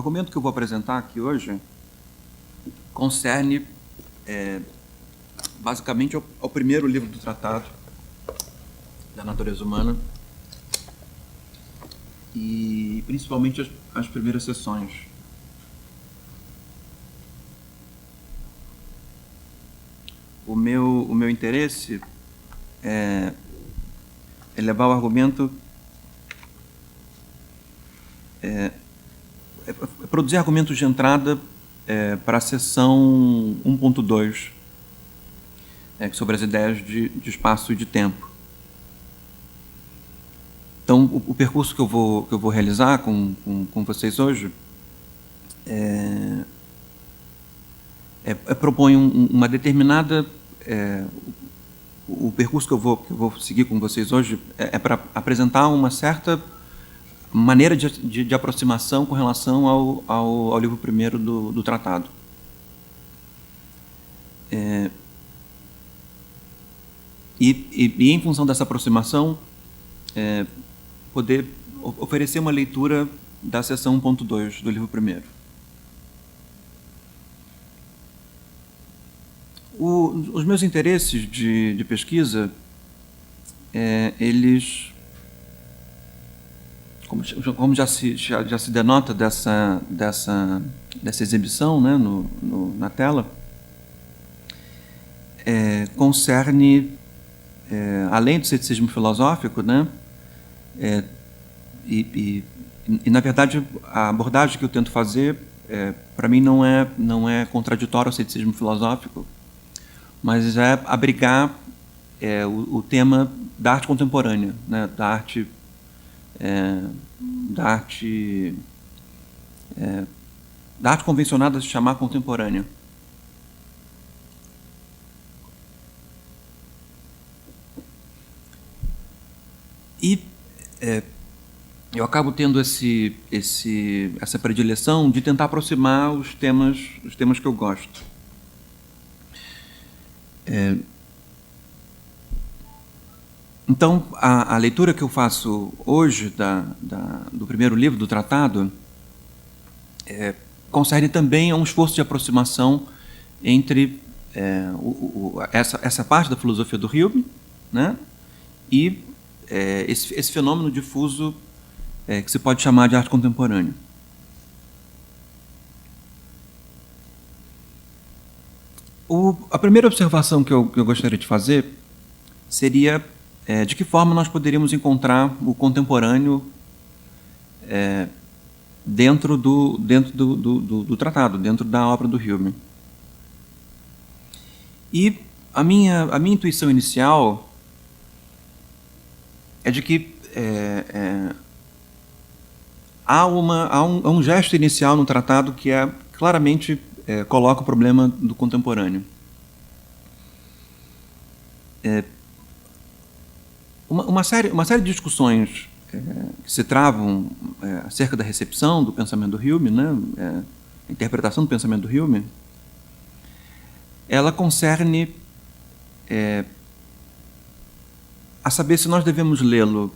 argumento que eu vou apresentar aqui hoje concerne, basicamente, ao primeiro livro do Tratado da Natureza Humana e, principalmente, as primeiras seções. O meu interesse é levar o argumento, produzir argumentos de entrada para a seção 1.2, sobre as ideias de espaço e de tempo. Então, o percurso que eu vou realizar com vocês hoje propõe uma determinada... o percurso que eu vou seguir com vocês hoje é para apresentar uma certa maneira de aproximação com relação ao livro primeiro do tratado. E em função dessa aproximação, poder oferecer uma leitura da seção 1.2 do livro primeiro. Os meus interesses de pesquisa, eles, como já se denota dessa exibição, né, na tela, concerne, além do ceticismo filosófico, né, e na verdade a abordagem que eu tento fazer, para mim não é contraditória ao ceticismo filosófico, mas é abrigar o tema da arte contemporânea, né, da arte convencionada de se chamar contemporânea. E eu acabo tendo essa predileção de tentar aproximar os temas que eu gosto. Então, a leitura que eu faço hoje do primeiro livro do tratado concerne também a um esforço de aproximação entre essa parte da filosofia do Hume, né, e esse fenômeno difuso que se pode chamar de arte contemporânea. A primeira observação que eu gostaria de fazer seria de que forma nós poderíamos encontrar o contemporâneo dentro do tratado, dentro da obra do Hume. E a minha intuição inicial é de que há um gesto inicial no tratado que claramente coloca o problema do contemporâneo. Uma série de discussões que se travam acerca da recepção do pensamento do Hume, né, a interpretação do pensamento do Hume, ela concerne a saber se nós devemos lê-lo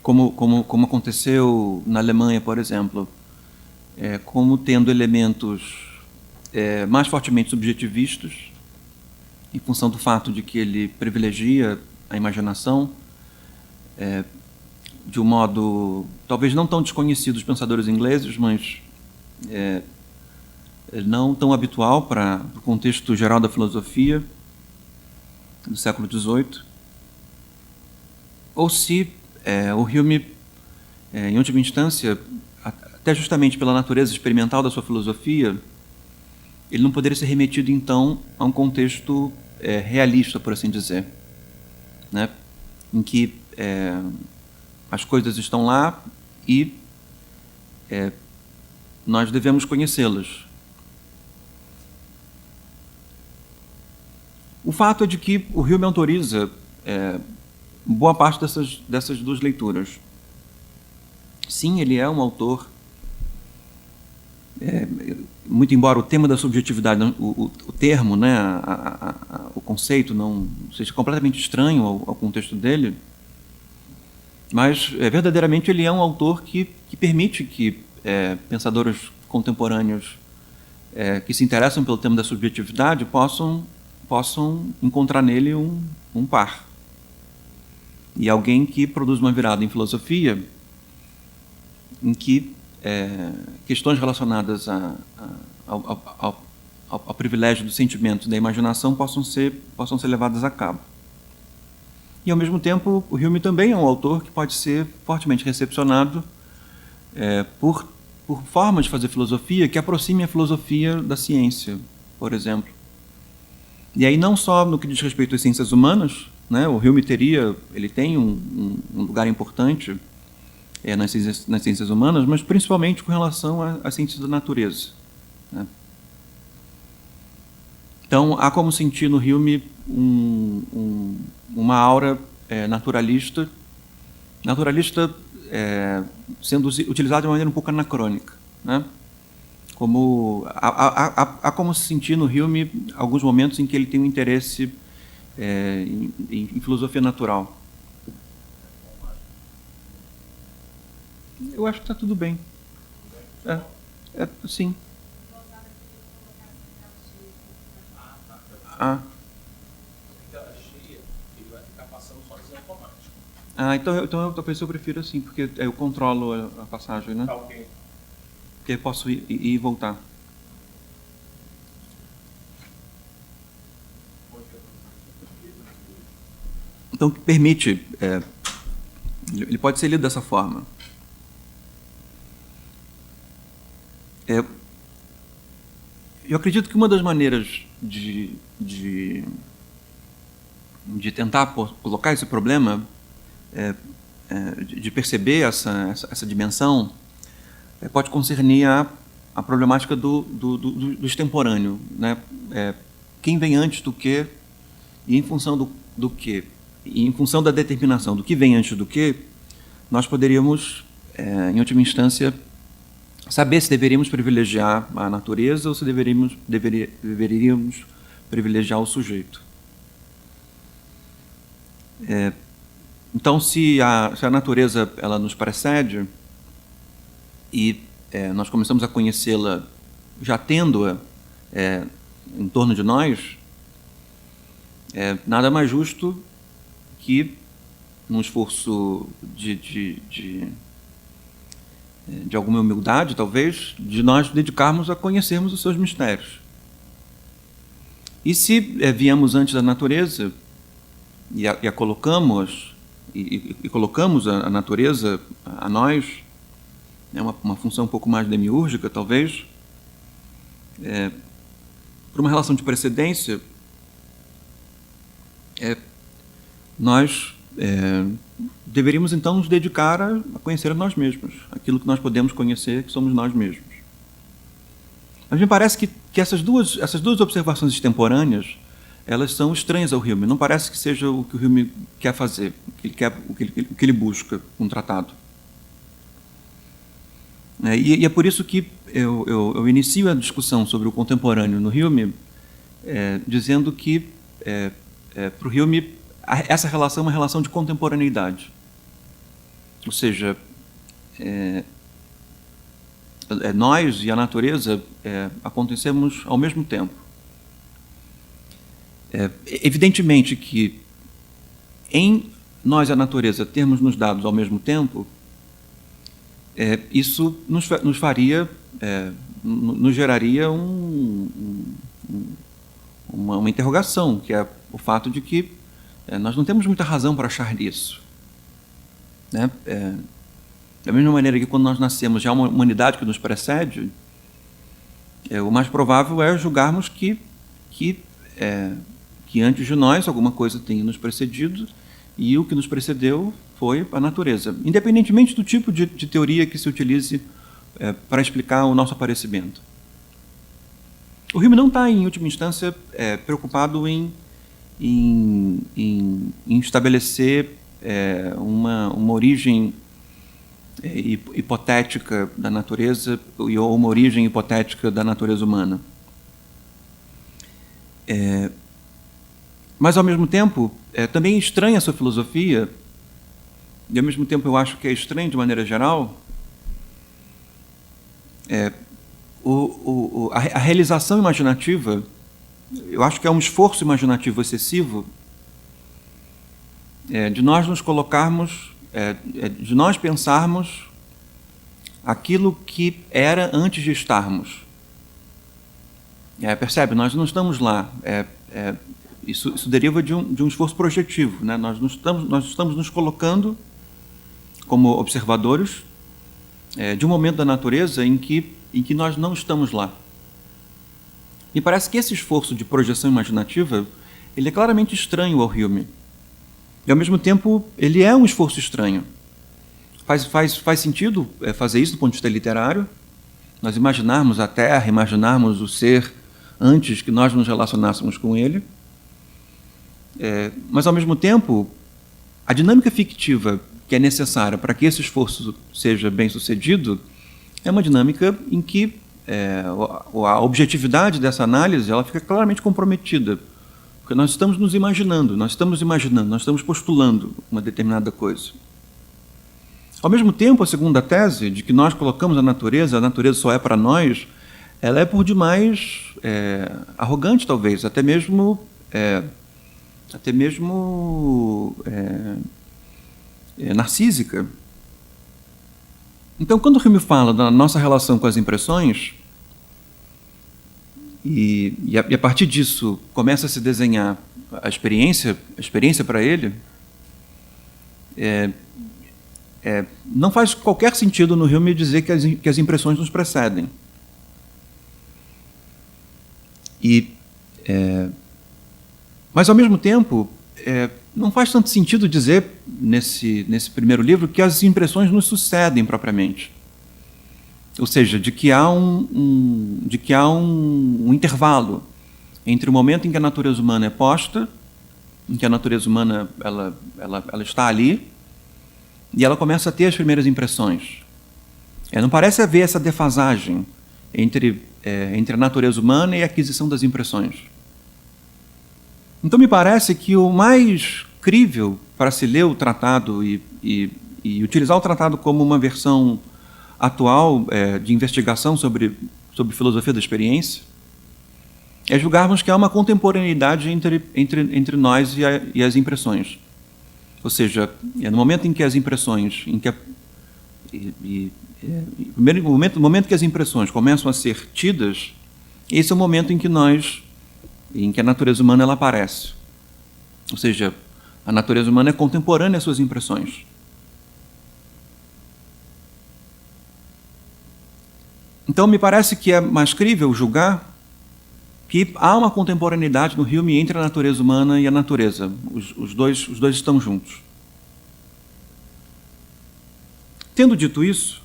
como aconteceu na Alemanha, por exemplo, como tendo elementos mais fortemente subjetivistas, em função do fato de que ele privilegia a imaginação, de um modo talvez não tão desconhecido dos pensadores ingleses, mas não tão habitual para o contexto geral da filosofia do século XVIII, ou se o Hume, em última instância, até justamente pela natureza experimental da sua filosofia, ele não poderia ser remetido, então, a um contexto realista, por assim dizer, né, em que as coisas estão lá e nós devemos conhecê-las. O fato é de que o Hume autoriza boa parte dessas duas leituras. Sim, ele é um autor, muito embora o tema da subjetividade, o termo, né, o conceito não seja completamente estranho ao contexto dele, mas verdadeiramente ele é um autor que permite que pensadores contemporâneos que se interessam pelo tema da subjetividade possam encontrar nele um par. E alguém que produz uma virada em filosofia em que questões relacionadas ao privilégio do sentimento e da imaginação possam ser levadas a cabo. E, ao mesmo tempo, o Hume também é um autor que pode ser fortemente recepcionado por formas de fazer filosofia que aproximem a filosofia da ciência, por exemplo. E aí não só no que diz respeito às ciências humanas, né, o Hume ele tem um lugar importante nas ciências humanas, mas principalmente com relação às ciências da natureza, né? Então, há como sentir no Hume uma aura naturalista sendo utilizada de uma maneira um pouco anacrônica, né? Há como se sentir no Hume alguns momentos em que ele tem um interesse em filosofia natural. Eu acho que está tudo bem. Sim. Então talvez eu prefiro assim, porque eu controlo a passagem, né? Ok. Porque eu posso ir e voltar. Então, permite... ele pode ser lido dessa forma. Eu acredito que uma das maneiras de tentar colocar esse problema, de perceber essa dimensão, pode concernir a problemática do extemporâneo, né? Quem vem antes do que, e em função do que, e em função da determinação do que vem antes do que, nós poderíamos, em última instância, saber se deveríamos privilegiar a natureza ou se deveríamos privilegiar o sujeito. Então, se a natureza ela nos precede e nós começamos a conhecê-la já tendo-a em torno de nós, nada mais justo que, num esforço de alguma humildade, talvez, de nós dedicarmos a conhecermos os seus mistérios. E se viemos antes da natureza e a colocamos, e colocamos a natureza a nós, uma função um pouco mais demiúrgica, talvez, por uma relação de precedência, nós deveríamos então nos dedicar a conhecer a nós mesmos, aquilo que nós podemos conhecer, que somos nós mesmos. Mas me parece que essas duas observações extemporâneas, elas são estranhas ao Hume. Não parece que seja o que o Hume quer fazer, o que ele busca com o tratado. E é por isso que eu inicio a discussão sobre o contemporâneo no Hume, dizendo que, para o Hume, essa relação é uma relação de contemporaneidade. Ou seja, nós e a natureza acontecemos ao mesmo tempo. Evidentemente que, em nós e a natureza termos nos dados ao mesmo tempo, isso nos faria, nos geraria uma interrogação, que é o fato de que nós não temos muita razão para achar isso, né? Da mesma maneira que quando nós nascemos já há uma humanidade que nos precede, o mais provável é julgarmos que antes de nós alguma coisa tenha nos precedido e o que nos precedeu foi a natureza, independentemente do tipo de teoria que se utilize para explicar o nosso aparecimento. O Hume não está, em última instância, preocupado em estabelecer uma origem hipotética da natureza ou uma origem hipotética da natureza humana. Mas, ao mesmo tempo, também estranha a sua filosofia, e, ao mesmo tempo, eu acho que é estranho de maneira geral, A realização imaginativa, eu acho que é um esforço imaginativo excessivo de nós nos colocarmos, de nós pensarmos aquilo que era antes de estarmos. Percebe? Nós não estamos lá. Isso deriva de um esforço projetivo, né? Nós estamos nos colocando como observadores de um momento da natureza em que nós não estamos lá. Me parece que esse esforço de projeção imaginativa ele é claramente estranho ao Hume. E, ao mesmo tempo, ele é um esforço estranho. Faz sentido fazer isso do ponto de vista literário, nós imaginarmos a Terra, imaginarmos o ser antes que nós nos relacionássemos com ele. Mas, ao mesmo tempo, a dinâmica fictiva que é necessária para que esse esforço seja bem-sucedido é uma dinâmica em que a objetividade dessa análise ela fica claramente comprometida, porque nós estamos nos imaginando, nós estamos postulando uma determinada coisa. Ao mesmo tempo, a segunda tese, de que nós colocamos a natureza só é para nós, ela é por demais arrogante, talvez, até mesmo narcísica. Então, quando o Hume fala da nossa relação com as impressões, e a partir disso começa a se desenhar a experiência para ele, não faz qualquer sentido no Hume dizer que as impressões nos precedem. Mas, ao mesmo tempo, não faz tanto sentido dizer, nesse primeiro livro, que as impressões nos sucedem propriamente. Ou seja, de que há um intervalo entre o momento em que a natureza humana é posta, em que a natureza humana ela está ali, e ela começa a ter as primeiras impressões. Não parece haver essa defasagem entre a natureza humana e a aquisição das impressões. Então, me parece que o mais crível para se ler o tratado e utilizar o tratado como uma versão atual de investigação sobre filosofia da experiência é julgarmos que há uma contemporaneidade entre nós e as impressões. Ou seja, no momento em que as impressões, no momento que as impressões começam a ser tidas, esse é o momento em que a natureza humana ela aparece. Ou seja, a natureza humana é contemporânea às suas impressões. Então, me parece que é mais crível julgar que há uma contemporaneidade no Hume entre a natureza humana e a natureza. Os dois estão juntos. Tendo dito isso,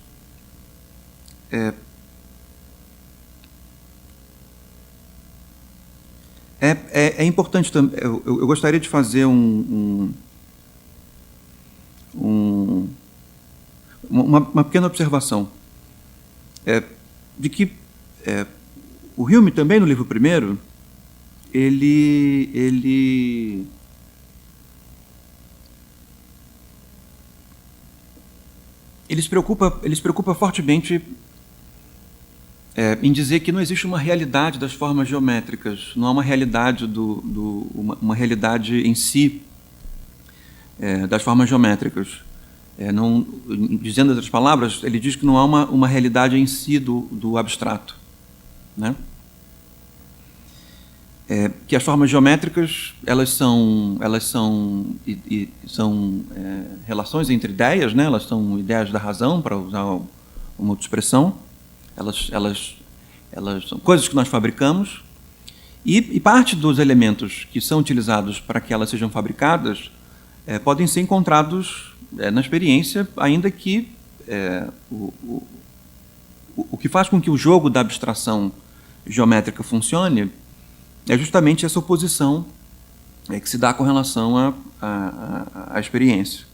é importante também. Eu gostaria de fazer uma pequena observação de que o Hume também no livro primeiro ele se preocupa fortemente em dizer que não existe uma realidade das formas geométricas, não há uma realidade uma realidade em si das formas geométricas. Dizendo outras palavras, ele diz que não há uma realidade em si do abstrato, né? Que as formas geométricas elas são relações entre ideias, né? Elas são ideias da razão, para usar uma outra expressão. Elas são coisas que nós fabricamos e parte dos elementos que são utilizados para que elas sejam fabricadas podem ser encontrados na experiência, ainda que o que faz com que o jogo da abstração geométrica funcione é justamente essa oposição que se dá com relação à experiência.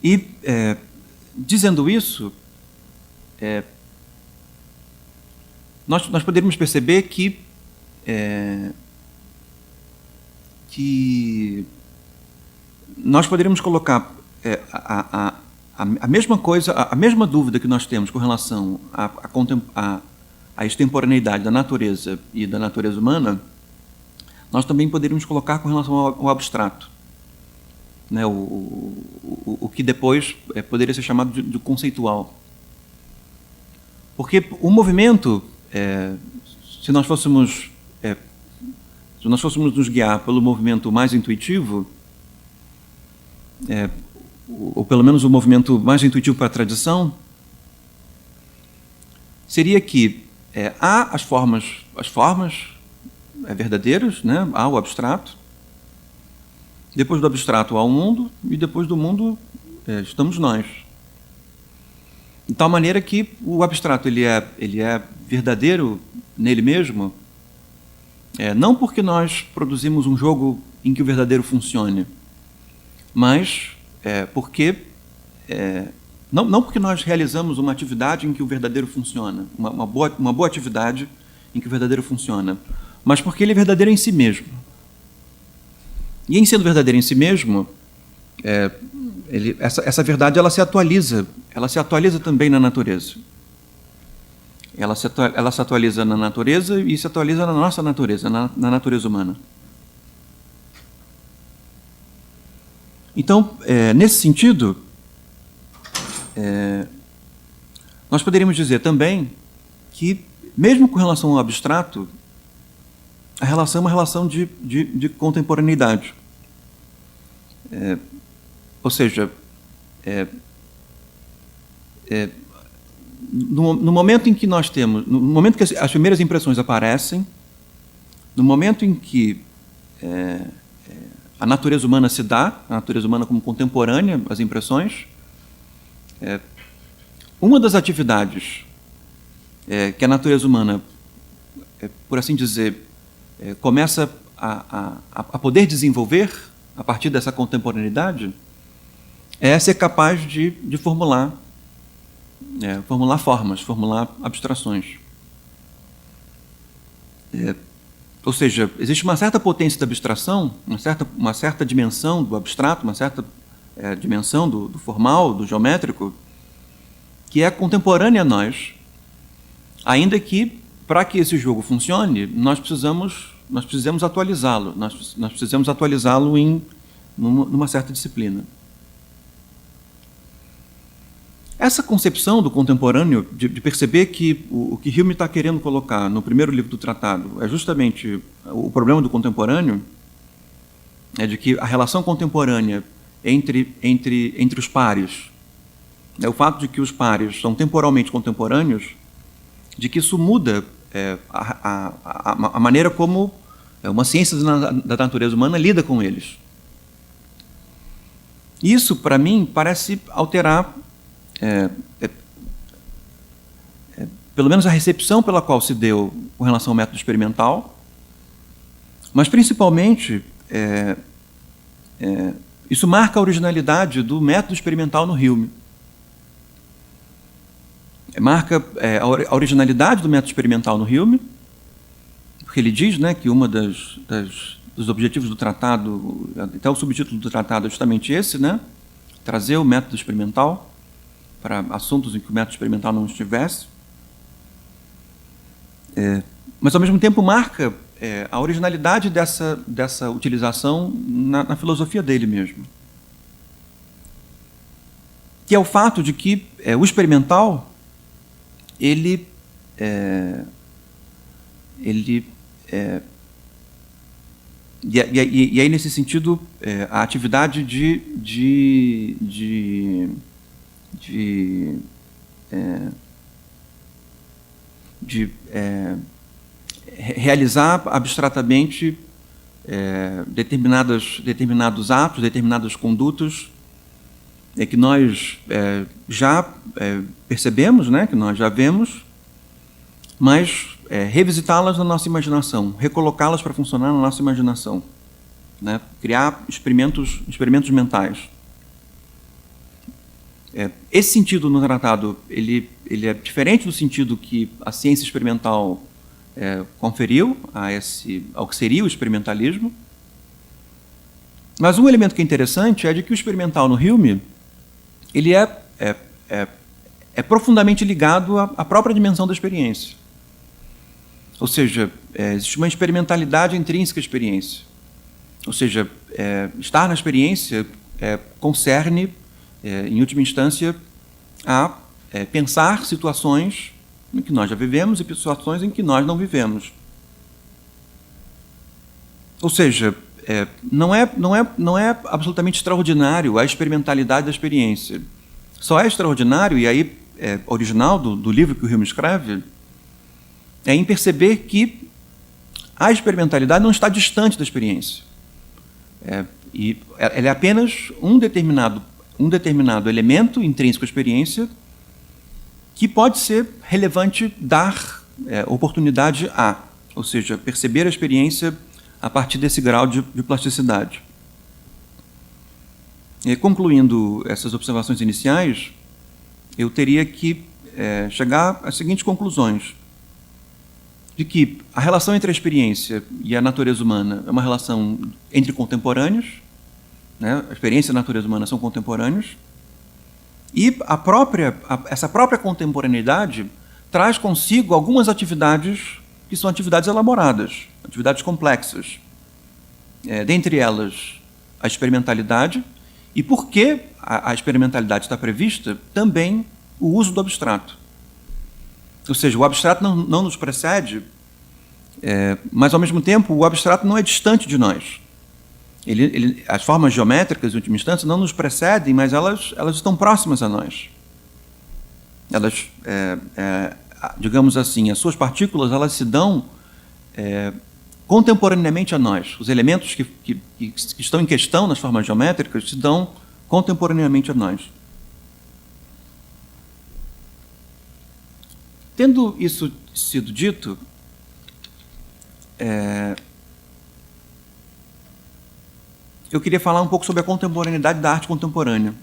E, dizendo isso, nós poderíamos perceber que nós poderíamos colocar a mesma coisa, a mesma dúvida que nós temos com relação à extemporaneidade da natureza e da natureza humana, nós também poderíamos colocar com relação ao abstrato, né? O que depois poderia ser chamado de conceitual. Porque o movimento, se nós fôssemos nos guiar pelo movimento mais intuitivo, ou pelo menos o movimento mais intuitivo para a tradição, seria que há as formas verdadeiras, né? Há o abstrato, depois do abstrato há o mundo, e depois do mundo estamos nós. De tal maneira que o abstrato ele é verdadeiro nele mesmo, não porque nós produzimos um jogo em que o verdadeiro funcione, mas porque não porque nós realizamos uma atividade em que o verdadeiro funciona, uma boa atividade em que o verdadeiro funciona, mas porque ele é verdadeiro em si mesmo. E em sendo verdadeiro em si mesmo, essa verdade ela se atualiza também na natureza. Ela se atualiza na natureza e se atualiza na nossa natureza, na natureza humana. Então, nesse sentido, nós poderíamos dizer também que, mesmo com relação ao abstrato, a relação é uma relação de contemporaneidade. Ou seja, no momento em que nós temos, no momento que as primeiras impressões aparecem, no momento em que a natureza humana se dá, a natureza humana como contemporânea às impressões, uma das atividades que a natureza humana, por assim dizer, começa a poder desenvolver a partir dessa contemporaneidade é ser capaz de formular formas, formular abstrações. Ou seja, existe uma certa potência da abstração, uma certa dimensão do abstrato, uma certa dimensão do formal, do geométrico, que é contemporânea a nós, ainda que, para que esse jogo funcione, nós precisamos atualizá-lo, nós precisamos atualizá-lo numa certa disciplina. Essa concepção do contemporâneo, de perceber que o que Hume está querendo colocar no primeiro livro do tratado é justamente o problema do contemporâneo, de que a relação contemporânea entre os pares, o fato de que os pares são temporalmente contemporâneos, de que isso muda a maneira como uma ciência da natureza humana lida com eles. Isso, para mim, parece alterar pelo menos a recepção pela qual se deu com relação ao método experimental, mas principalmente isso marca a originalidade do método experimental no Hume. Marca a originalidade do método experimental no Hume, porque ele diz, né, que uma dos objetivos do tratado, até o subtítulo do tratado é justamente esse, né, trazer o método experimental para assuntos em que o método experimental não estivesse, mas ao mesmo tempo marca a originalidade dessa utilização na filosofia dele mesmo, que é o fato de que o experimental e aí, nesse sentido, a atividade de realizar abstratamente determinados atos, determinadas condutas que nós já percebemos, né, que nós já vemos, mas revisitá-las na nossa imaginação, recolocá-las para funcionar na nossa imaginação, né, criar experimentos mentais. Esse sentido no tratado ele é diferente do sentido que a ciência experimental conferiu ao que seria o experimentalismo. Mas um elemento que é interessante é de que o experimental no Hume ele é é profundamente ligado à própria dimensão da experiência. Ou seja, existe uma experimentalidade intrínseca à experiência. Ou seja, estar na experiência concerne, em última instância, a pensar situações em que nós já vivemos e situações em que nós não vivemos. Ou seja, não é absolutamente extraordinário a experimentalidade da experiência. Só é extraordinário, e aí original do livro que o Hume escreve, é em perceber que a experimentalidade não está distante da experiência. E ela é apenas um determinado elemento intrínseco à experiência que pode ser relevante dar oportunidade a, ou seja, perceber a experiência a partir desse grau de plasticidade. E, concluindo essas observações iniciais, eu teria que chegar às seguintes conclusões: de que a relação entre a experiência e a natureza humana é uma relação entre contemporâneos, né? A experiência e a natureza humana são contemporâneos, e essa própria contemporaneidade traz consigo algumas atividades que são atividades elaboradas, atividades complexas. Dentre elas, a experimentalidade, e porque a experimentalidade está prevista, também o uso do abstrato. Ou seja, o abstrato não nos precede, mas, ao mesmo tempo, o abstrato não é distante de nós. As formas geométricas, em última instância, não nos precedem, mas elas estão próximas a nós. Elas, digamos assim, as suas partículas, elas se dão contemporaneamente a nós. Os elementos que estão em questão nas formas geométricas se dão contemporaneamente a nós. Tendo isso sido dito, eu queria falar um pouco sobre a contemporaneidade da arte contemporânea.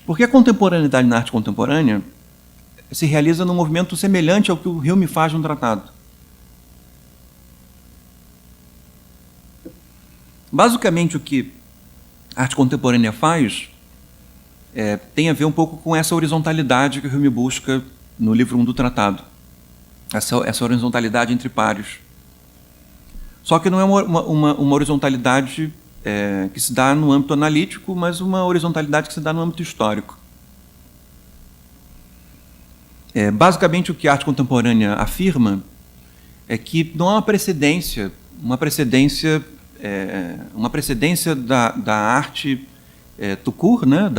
Porque a contemporaneidade na arte contemporânea se realiza num movimento semelhante ao que o Hume faz no tratado. Basicamente, o que a arte contemporânea faz tem a ver um pouco com essa horizontalidade que o Hume busca no livro 1 do tratado. Essa horizontalidade entre pares. Só que não é uma horizontalidade que se dá no âmbito analítico, mas uma horizontalidade que se dá no âmbito histórico. Basicamente, o que a arte contemporânea afirma é que não há uma precedência da arte tout court, né,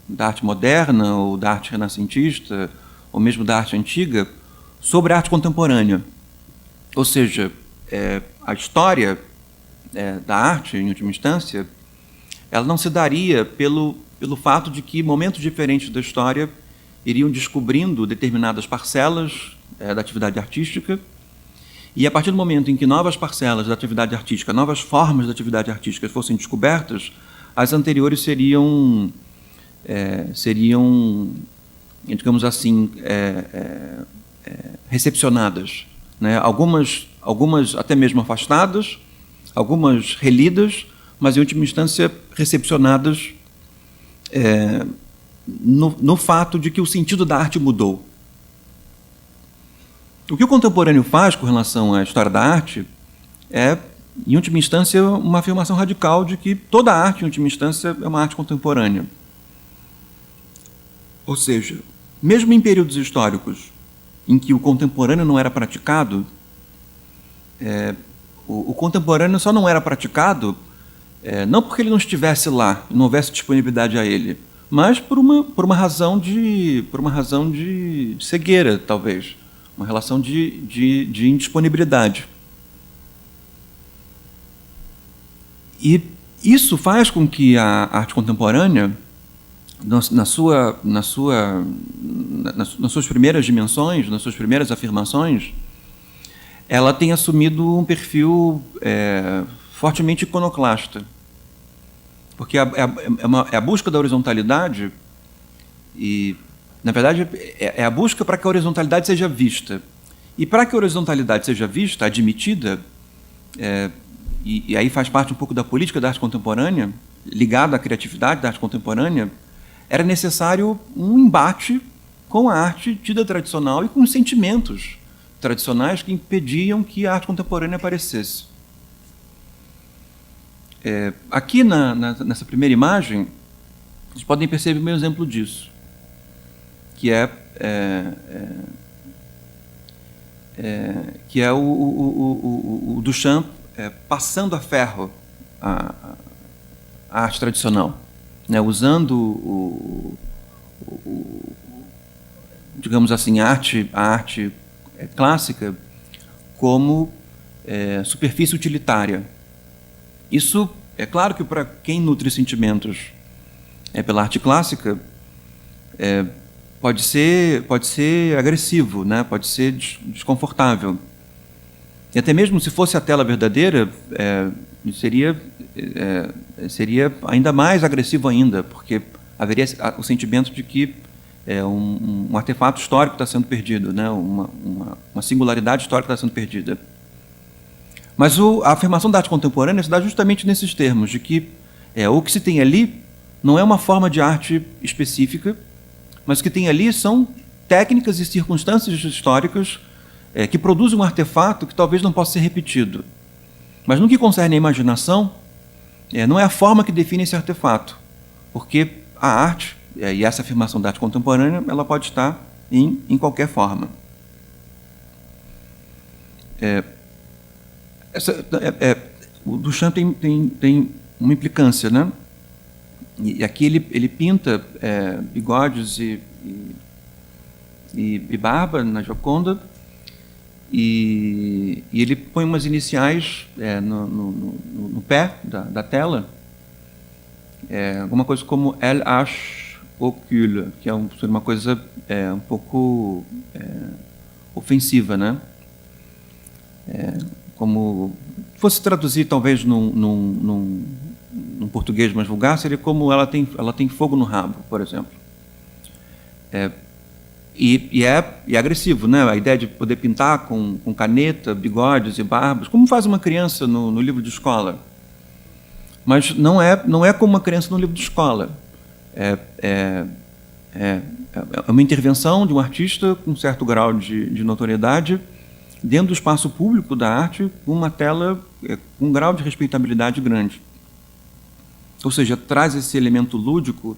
da arte moderna, ou da arte renascentista, ou mesmo da arte antiga, sobre a arte contemporânea. Ou seja, a história da arte, em última instância, ela não se daria pelo fato de que momentos diferentes da história iriam descobrindo determinadas parcelas da atividade artística, e a partir do momento em que novas parcelas da atividade artística, novas formas da atividade artística fossem descobertas, as anteriores seriam, digamos assim, recepcionadas, né? Algumas até mesmo afastadas, algumas relidas, mas, em última instância, recepcionadas no fato de que o sentido da arte mudou. O que o contemporâneo faz com relação à história da arte é, em última instância, uma afirmação radical de que toda arte, em última instância, é uma arte contemporânea. Ou seja, mesmo em períodos históricos em que o contemporâneo não era praticado, o contemporâneo só não era praticado não porque ele não estivesse lá, não houvesse disponibilidade a ele, mas por uma razão de cegueira, talvez, uma relação de indisponibilidade. E isso faz com que a arte contemporânea, nas suas primeiras dimensões, nas suas primeiras afirmações, ela tem assumido um perfil fortemente iconoclasta. Porque é a busca da horizontalidade e, na verdade, é a busca para que a horizontalidade seja vista. E para que a horizontalidade seja vista, admitida, e aí faz parte um pouco da política da arte contemporânea, ligada à criatividade da arte contemporânea, era necessário um embate com a arte tida tradicional e com os sentimentos tradicionais que impediam que a arte contemporânea aparecesse. Aqui nessa primeira imagem, vocês podem perceber um exemplo disso, que é o Duchamp passando a ferro a arte tradicional, né, usando digamos assim, a arte clássica como superfície utilitária. Isso é claro que para quem nutre sentimentos pela arte clássica pode ser agressivo, né? Pode ser desconfortável. E até mesmo se fosse a tela verdadeira, seria ainda mais agressivo ainda, porque haveria o sentimento de que um artefato histórico está sendo perdido, né? Uma singularidade histórica está sendo perdida. Mas a afirmação da arte contemporânea se dá justamente nesses termos, de que o que se tem ali não é uma forma de arte específica, mas o que tem ali são técnicas e circunstâncias históricas que produzem um artefato que talvez não possa ser repetido. Mas no que concerne à imaginação, não é a forma que define esse artefato, porque a arte, e essa afirmação da arte contemporânea, ela pode estar em qualquer forma. O Duchamp tem uma implicância, né? E aqui ele pinta bigodes e barba na Gioconda, e ele põe umas iniciais no pé da tela, alguma coisa como LH Ocule, que é uma coisa um pouco ofensiva, né? Como fosse traduzir talvez num português mais vulgar, seria como ela tem fogo no rabo, por exemplo. E é agressivo, né? A ideia de poder pintar com caneta, bigodes e barbas, como faz uma criança no livro de escola. Mas não é como uma criança no livro de escola. É uma intervenção de um artista com um certo grau de notoriedade dentro do espaço público da arte, com uma tela com um grau de respeitabilidade grande. Ou seja, traz esse elemento lúdico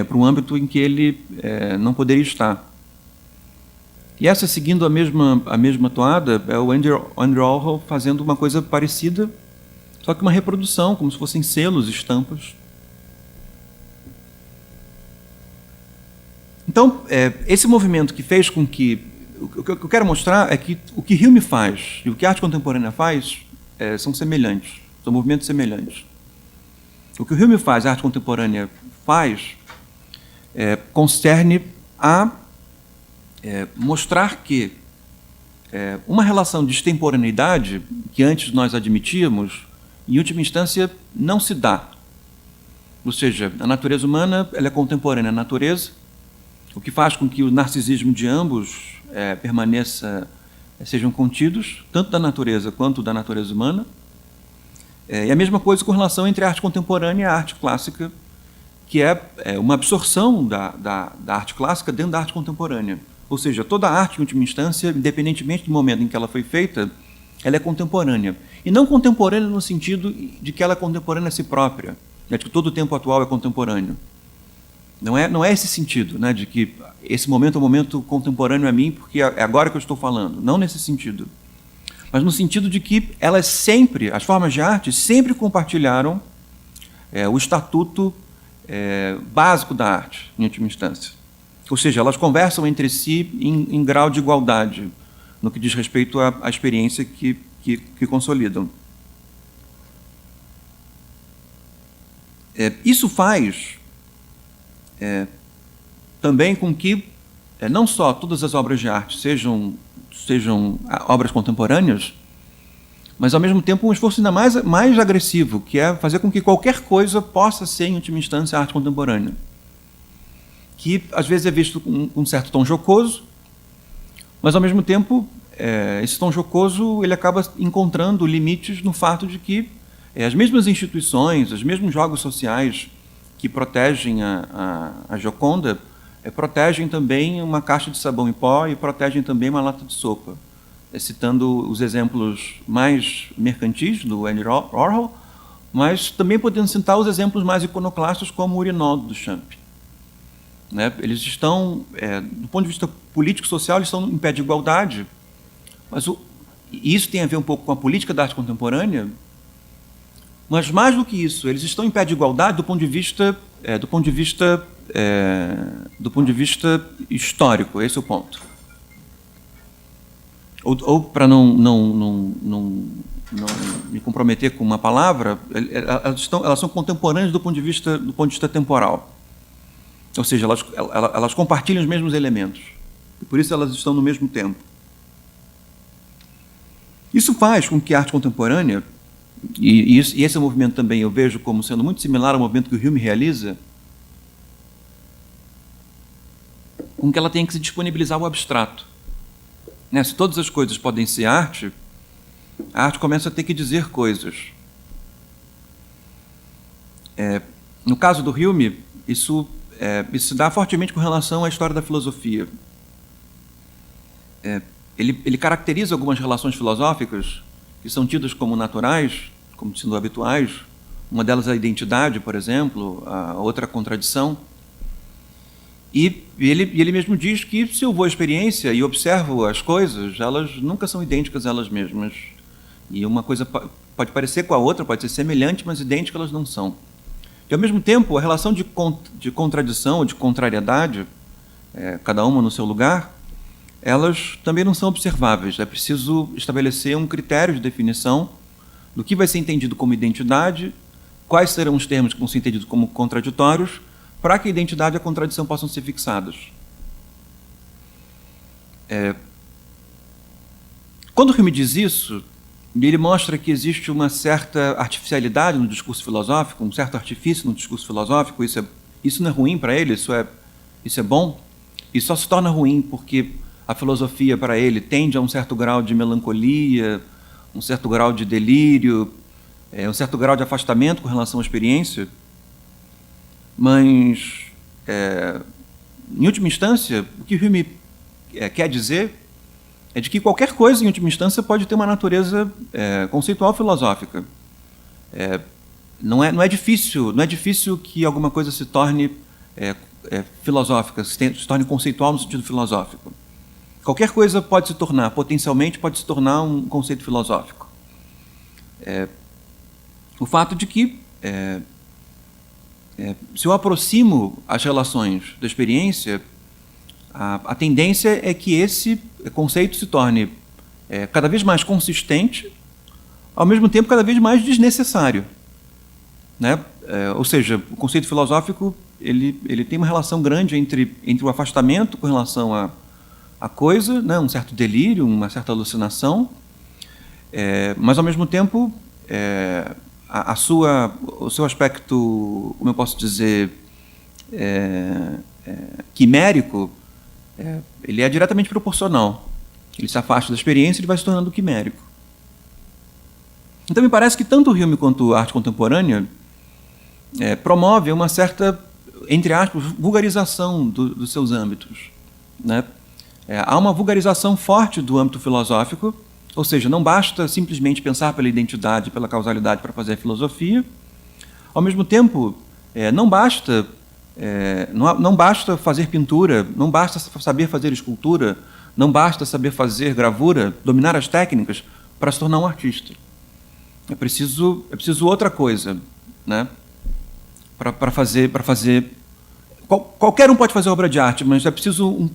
para um âmbito em que ele não poderia estar. E essa, seguindo a mesma toada, é o Andy Warhol fazendo uma coisa parecida, só que uma reprodução, como se fossem selos, estampas. Então, esse movimento que fez com que... O que eu quero mostrar é que o que Hume faz e o que a arte contemporânea faz são semelhantes, são movimentos semelhantes. O que o Hume faz, a arte contemporânea faz, concerne a mostrar que uma relação de extemporaneidade, que antes nós admitíamos, em última instância, não se dá. Ou seja, a natureza humana ela é contemporânea à natureza, o que faz com que o narcisismo de ambos sejam contidos, tanto da natureza quanto da natureza humana. E a mesma coisa com relação entre a arte contemporânea e a arte clássica, que é uma absorção da arte clássica dentro da arte contemporânea. Ou seja, toda a arte, em última instância, independentemente do momento em que ela foi feita, ela é contemporânea. E não contemporânea no sentido de que ela é contemporânea a si própria, de que todo o tempo atual é contemporâneo. Não é esse sentido, né, de que esse momento é um momento contemporâneo a mim, porque é agora que eu estou falando. Não nesse sentido. Mas no sentido de que as formas de arte sempre compartilharam o estatuto básico da arte, em última instância. Ou seja, elas conversam entre si em grau de igualdade, no que diz respeito à experiência que consolidam. Isso faz também com que não só todas as obras de arte sejam obras contemporâneas, mas, ao mesmo tempo, um esforço ainda mais agressivo, que é fazer com que qualquer coisa possa ser, em última instância, arte contemporânea. Que, às vezes, é visto com um certo tom jocoso, mas, ao mesmo tempo, esse tom jocoso ele acaba encontrando limites no fato de que as mesmas instituições, os mesmos jogos sociais que protegem a Gioconda protegem também uma caixa de sabão em pó e protegem também uma lata de sopa. Citando os exemplos mais mercantis do Andy Warhol, mas também podendo citar os exemplos mais iconoclastas, como o urinol do Duchamp. Né? Eles estão, do ponto de vista político-social, eles estão em pé de igualdade, mas isso tem a ver um pouco com a política da arte contemporânea, mas mais do que isso, eles estão em pé de igualdade do ponto de vista histórico. Esse é o ponto. Ou para não me comprometer com uma palavra, elas são contemporâneas do ponto de vista temporal. Ou seja, elas compartilham os mesmos elementos. E por isso elas estão no mesmo tempo. Isso faz com que a arte contemporânea, e esse movimento também eu vejo como sendo muito similar ao movimento que o Hume realiza, com que ela tenha que se disponibilizar ao abstrato. Né? Se todas as coisas podem ser arte, a arte começa a ter que dizer coisas. No caso do Hume, isso se dá fortemente com relação à história da filosofia. Ele caracteriza algumas relações filosóficas que são tidas como naturais, como sendo habituais. Uma delas é a identidade, por exemplo, a outra a contradição. E ele mesmo diz que, se eu vou à experiência e observo as coisas, elas nunca são idênticas a elas mesmas. E uma coisa pode parecer com a outra, pode ser semelhante, mas idêntica elas não são. E, ao mesmo tempo, a relação de contradição ou de contrariedade, cada uma no seu lugar, elas também não são observáveis. É preciso estabelecer um critério de definição do que vai ser entendido como identidade, quais serão os termos que vão ser entendidos como contraditórios, para que a identidade e a contradição possam ser fixadas. Quando o Hume diz isso, ele mostra que existe uma certa artificialidade no discurso filosófico, um certo artifício no discurso filosófico. Isso não é ruim para ele, isso é bom. E só se torna ruim porque a filosofia, para ele, tende a um certo grau de melancolia, um certo grau de delírio, um certo grau de afastamento com relação à experiência. Mas, em última instância, o que Hume quer dizer é de que qualquer coisa, em última instância, pode ter uma natureza conceitual filosófica. Não é difícil que alguma coisa se torne filosófica, se torne conceitual no sentido filosófico. Qualquer coisa pode se tornar, potencialmente, pode se tornar um conceito filosófico. O fato de que, se eu aproximo as relações da experiência, a tendência é que esse conceito se torne cada vez mais consistente, ao mesmo tempo cada vez mais desnecessário. Né? Ou seja, o conceito filosófico ele tem uma relação grande entre o afastamento com relação à coisa, né? Um certo delírio, uma certa alucinação, mas, ao mesmo tempo, o seu aspecto, como eu posso dizer, quimérico, ele é diretamente proporcional. Ele se afasta da experiência e ele vai se tornando quimérico. Então, me parece que tanto o Hume quanto a arte contemporânea promove uma certa, entre aspas, vulgarização dos seus âmbitos. Né? Há uma vulgarização forte do âmbito filosófico, ou seja, não basta simplesmente pensar pela identidade, pela causalidade para fazer a filosofia. Ao mesmo tempo, não basta fazer pintura, não basta saber fazer escultura, não basta saber fazer gravura, dominar as técnicas para se tornar um artista. É preciso outra coisa, né? Para fazer. Qualquer um pode fazer obra de arte, mas é preciso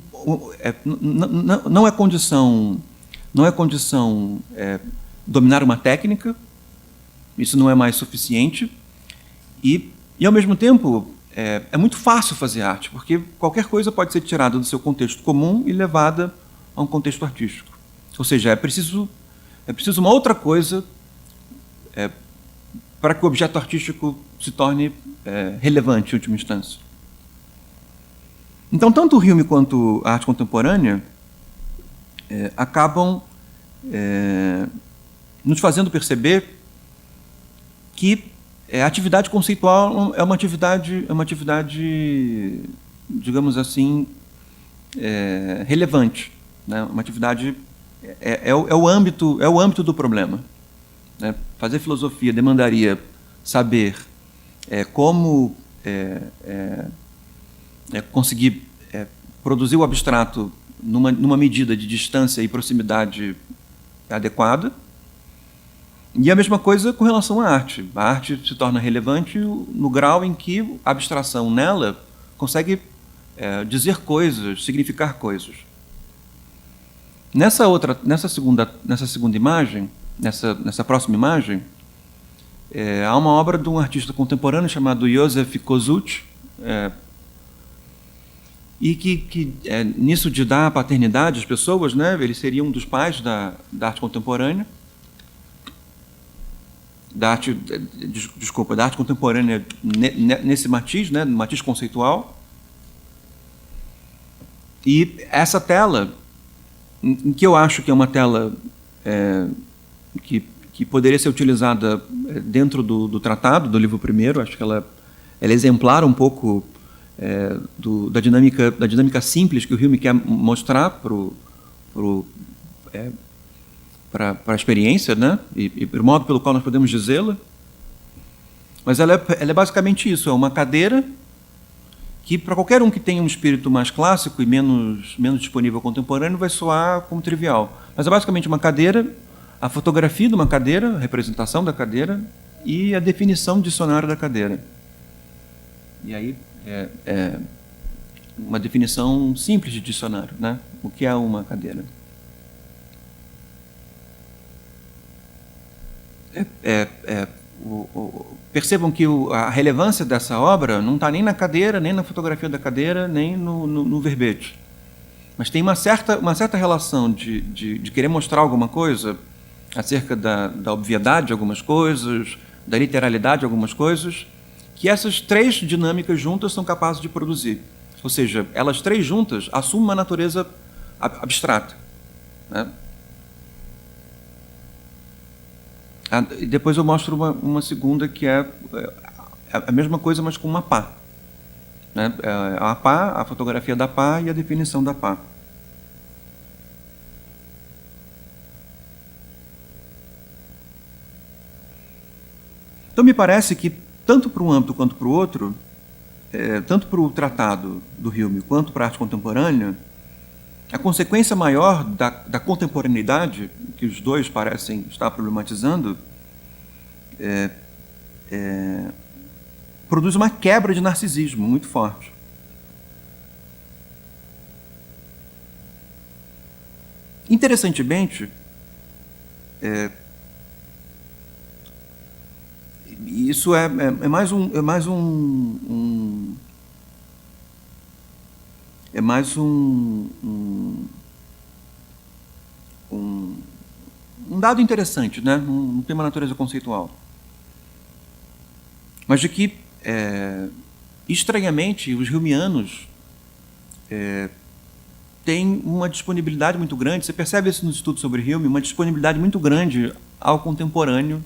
não é condição dominar uma técnica. Isso não é mais suficiente. E ao mesmo tempo, é muito fácil fazer arte, porque qualquer coisa pode ser tirada do seu contexto comum e levada a um contexto artístico. Ou seja, é preciso uma outra coisa para que o objeto artístico se torne relevante, em última instância. Então, tanto o Hume quanto a arte contemporânea acabam nos fazendo perceber que A atividade conceitual é uma atividade, digamos assim, relevante, né? Uma atividade é o âmbito do problema, né? Fazer filosofia demandaria saber como conseguir produzir o abstrato numa medida de distância e proximidade adequada. E a mesma coisa com relação à arte. A arte se torna relevante no grau em que a abstração nela consegue dizer coisas, significar coisas. Nessa segunda imagem, nessa próxima imagem, há uma obra de um artista contemporâneo chamado Józef Kosuth, e que nisso de dar paternidade às pessoas, né, ele seria um dos pais da arte contemporânea, da arte contemporânea nesse matiz, né, no matiz conceitual. E essa tela, em que eu acho que é uma tela que poderia ser utilizada dentro do tratado, do livro primeiro, acho que ela exemplara um pouco da dinâmica simples que o Hume quer mostrar para a experiência, né? E o modo pelo qual nós podemos dizê-la. Mas ela é basicamente isso, é uma cadeira que, para qualquer um que tenha um espírito mais clássico e menos disponível ao contemporâneo, vai soar como trivial. Mas é basicamente uma cadeira, a fotografia de uma cadeira, a representação da cadeira e a definição dicionária da cadeira. E aí é uma definição simples de dicionário, né? O que é uma cadeira? Percebam que a relevância dessa obra não está nem na cadeira, nem na fotografia da cadeira, nem no verbete. Mas tem uma certa relação de querer mostrar alguma coisa acerca da obviedade de algumas coisas, da literalidade de algumas coisas, que essas três dinâmicas juntas são capazes de produzir. Ou seja, elas três juntas assumem uma natureza abstrata, né? E depois eu mostro uma segunda que é a mesma coisa, mas com uma pá, né? A pá, a fotografia da pá e a definição da pá. Então me parece que, tanto para um âmbito quanto para o outro, tanto para o tratado do Hume quanto para a arte contemporânea, a consequência maior da contemporaneidade, que os dois parecem estar problematizando, produz uma quebra de narcisismo muito forte. Interessantemente, isso é mais um dado interessante, né? Não tem uma natureza conceitual. Mas de que, estranhamente, os humeanos têm uma disponibilidade muito grande, você percebe isso nos estudos sobre Hume, uma disponibilidade muito grande ao contemporâneo.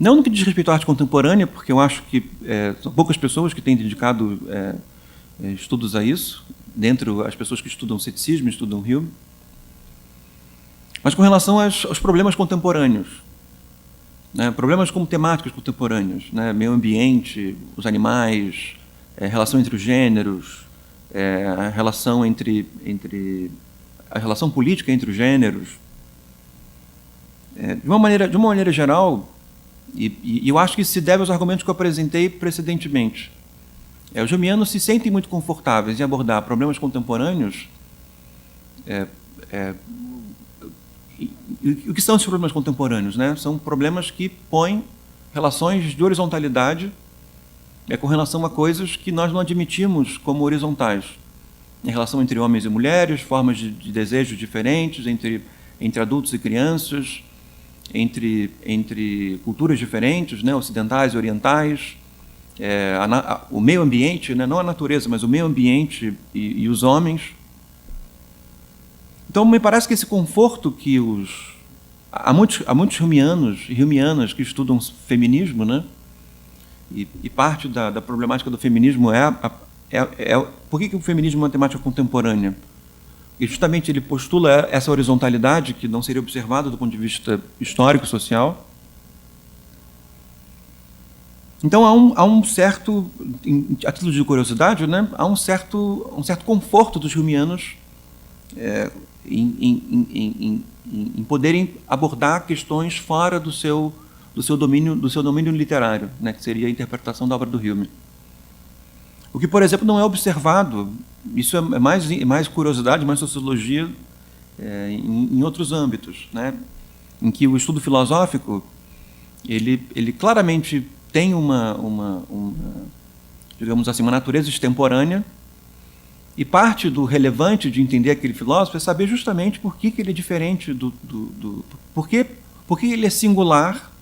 Não no que diz respeito à arte contemporânea, porque eu acho que são poucas pessoas que têm dedicado estudos a isso, dentre as pessoas que estudam ceticismo, estudam Hume, mas com relação aos problemas contemporâneos, né? Problemas como temáticas contemporâneas, né? Meio ambiente, os animais, relação entre os gêneros, a relação a relação política entre os gêneros. De uma maneira geral, e eu acho que isso se deve aos argumentos que eu apresentei precedentemente. Os humeanos se sentem muito confortáveis em abordar problemas contemporâneos. O que são esses problemas contemporâneos, né? São problemas que põem relações de horizontalidade com relação a coisas que nós não admitimos como horizontais. Em relação entre homens e mulheres, formas de desejos diferentes, entre adultos e crianças, entre culturas diferentes, né? Ocidentais e orientais, o meio ambiente, né? Não a natureza, mas o meio ambiente e os homens. Então, me parece que esse conforto que há muitos humeanos e humeanas que estudam feminismo, né? E parte da problemática do feminismo por que o feminismo é uma temática contemporânea? E justamente ele postula essa horizontalidade que não seria observada do ponto de vista histórico e social. Então há um certo, a título de curiosidade, né, há um certo conforto dos humianos em poderem abordar questões fora do seu domínio literário, né, que seria a interpretação da obra do Hume. O que, por exemplo, não é observado, isso é mais curiosidade, mais sociologia em outros âmbitos, né, em que o estudo filosófico ele claramente tem digamos assim, uma natureza extemporânea, e parte do relevante de entender aquele filósofo é saber justamente por que ele é diferente por que ele é singular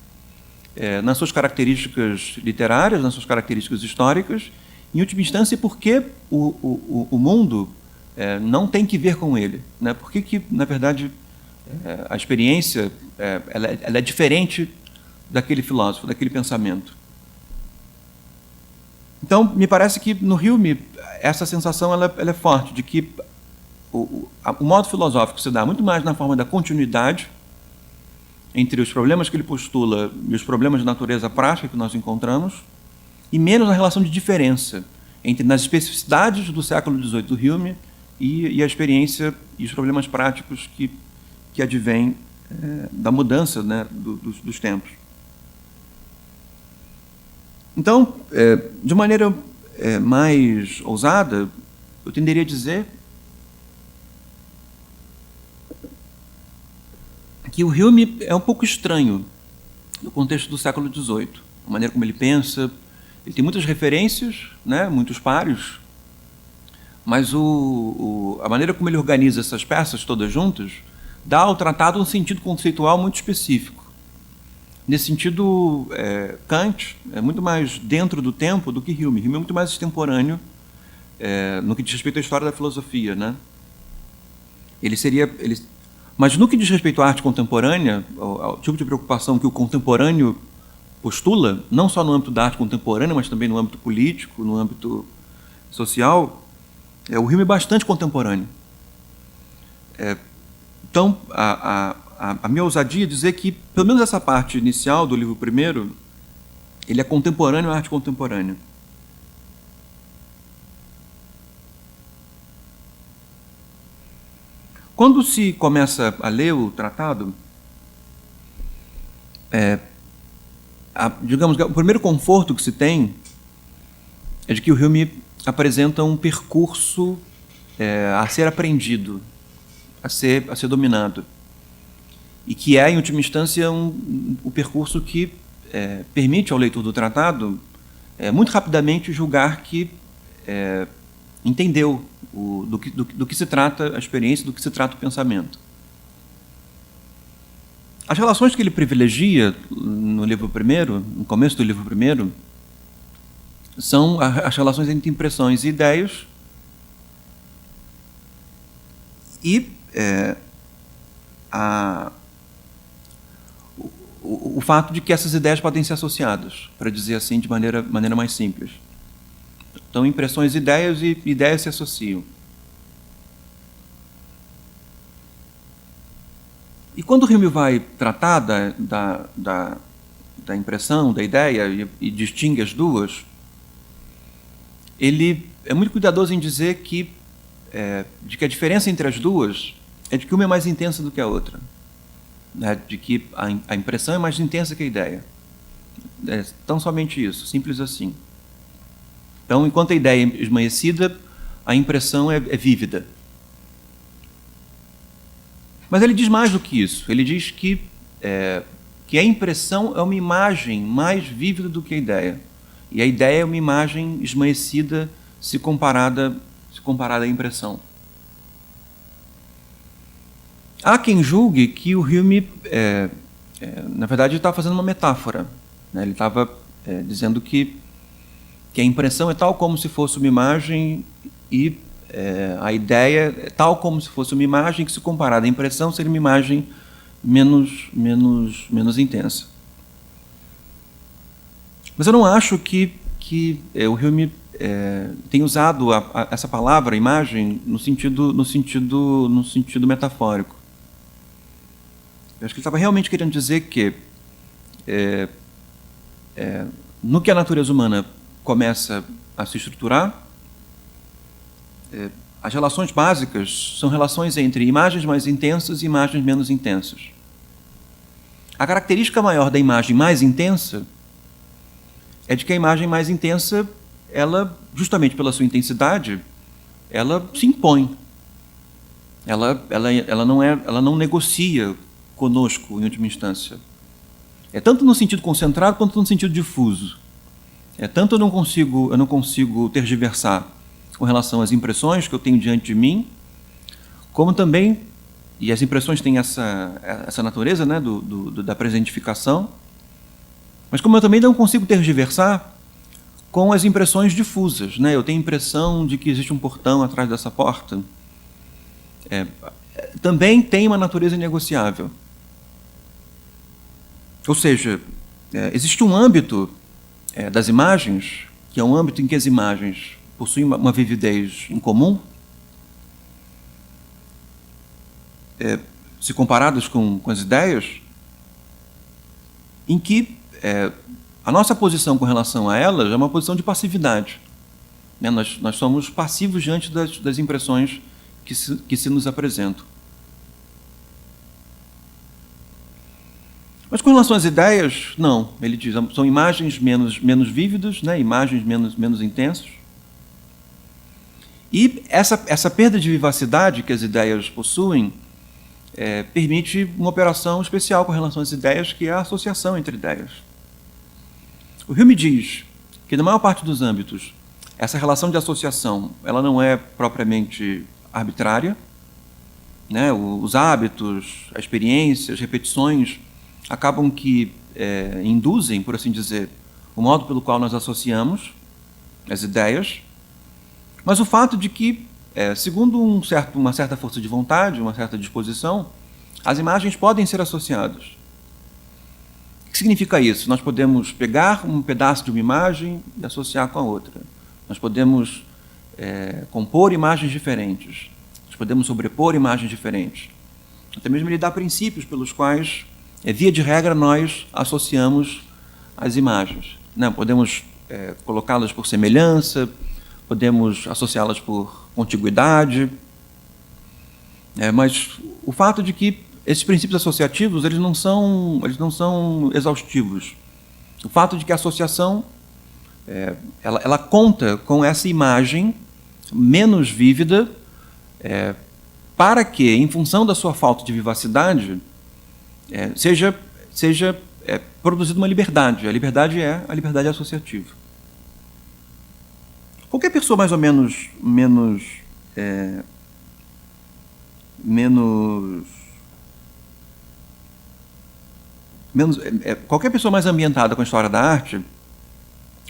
nas suas características literárias, nas suas características históricas, em última instância, por que o mundo não tem que ver com ele, né? Por que na verdade, a experiência ela é diferente daquele filósofo, daquele pensamento. Então, me parece que no Hume essa sensação ela é forte, de que o modo filosófico se dá muito mais na forma da continuidade entre os problemas que ele postula e os problemas de natureza prática que nós encontramos, e menos na relação de diferença nas especificidades do século XVIII do Hume e a experiência e os problemas práticos que advêm da mudança, né, dos tempos. Então, de maneira mais ousada, eu tenderia a dizer que o Hume é um pouco estranho no contexto do século XVIII. A maneira como ele pensa, ele tem muitas referências, né, muitos pares, mas a maneira como ele organiza essas peças todas juntas dá ao tratado um sentido conceitual muito específico. Nesse sentido, Kant é muito mais dentro do tempo do que Hume. Hume é muito mais extemporâneo no que diz respeito à história da filosofia, né? Mas no que diz respeito à arte contemporânea, ao tipo de preocupação que o contemporâneo postula, não só no âmbito da arte contemporânea, mas também no âmbito político, no âmbito social, o Hume é bastante contemporâneo. Então, a minha ousadia é dizer que, pelo menos essa parte inicial do livro primeiro, ele é contemporâneo à arte contemporânea. Quando se começa a ler o tratado, digamos que o primeiro conforto que se tem é de que o Hume apresenta um percurso a ser aprendido, a ser dominado. E que em última instância, o percurso que permite ao leitor do tratado muito rapidamente julgar que entendeu do que se trata a experiência, do que se trata o pensamento. As relações que ele privilegia no livro primeiro, no começo do livro primeiro, são as relações entre impressões e ideias e o fato de que essas ideias podem ser associadas, para dizer assim de maneira mais simples. Então, impressões, ideias e ideias se associam. E quando o Hume vai tratar da impressão, da ideia, e distingue as duas, ele é muito cuidadoso em dizer de que a diferença entre as duas é de que uma é mais intensa do que a outra, né? De que a impressão é mais intensa que a ideia. É tão somente isso, simples assim. Então, enquanto a ideia é esmaecida, a impressão é vívida. Mas ele diz mais do que isso. Ele diz que a impressão é uma imagem mais vívida do que a ideia. E a ideia é uma imagem esmaecida se comparada à impressão. Há quem julgue que o Hume, na verdade, estava fazendo uma metáfora, né? Ele estava dizendo que a impressão é tal como se fosse uma imagem e a ideia é tal como se fosse uma imagem que, se comparada à impressão, seria uma imagem menos intensa. Mas eu não acho que o Hume tem usado essa palavra, imagem, no sentido metafórico. Eu acho que ele estava realmente querendo dizer que no que a natureza humana começa a se estruturar, as relações básicas são relações entre imagens mais intensas e imagens menos intensas. A característica maior da imagem mais intensa é de que a imagem mais intensa, ela, justamente pela sua intensidade, ela se impõe. Ela não negocia conosco, em última instância. É tanto no sentido concentrado quanto no sentido difuso. Tanto eu não consigo tergiversar com relação às impressões que eu tenho diante de mim, como também, e as impressões têm essa natureza, né, da presentificação, mas como eu também não consigo tergiversar com as impressões difusas, né? Eu tenho a impressão de que existe um portão atrás dessa porta. Também tem uma natureza inegociável. Ou seja, existe um âmbito das imagens, que é um âmbito em que as imagens possuem uma vividez em comum, se comparadas com as ideias, em que a nossa posição com relação a elas é uma posição de passividade. Né? Nós somos passivos diante das impressões que se nos apresentam. Mas com relação às ideias, não. Ele diz, são imagens menos vívidas, né? Imagens menos intensas. E essa perda de vivacidade que as ideias possuem permite uma operação especial com relação às ideias, que é a associação entre ideias. O Hume diz que, na maior parte dos âmbitos, essa relação de associação ela não é propriamente arbitrária, né? Os hábitos, a experiência, as repetições acabam que induzem, por assim dizer, o modo pelo qual nós associamos as ideias, mas o fato de que, segundo uma certa força de vontade, uma certa disposição, as imagens podem ser associadas. O que significa isso? Nós podemos pegar um pedaço de uma imagem e associar com a outra. Nós podemos compor imagens diferentes. Nós podemos sobrepor imagens diferentes. Até mesmo ele dá princípios pelos quais, via de regra, nós associamos as imagens. Né? Podemos colocá-las por semelhança, podemos associá-las por contiguidade, mas o fato de que esses princípios associativos eles não são exaustivos. O fato de que a associação ela conta com essa imagem menos vívida para que, em função da sua falta de vivacidade, seja produzida uma liberdade. A liberdade é a liberdade associativa. Qualquer pessoa mais ou menos qualquer pessoa mais ambientada com a história da arte,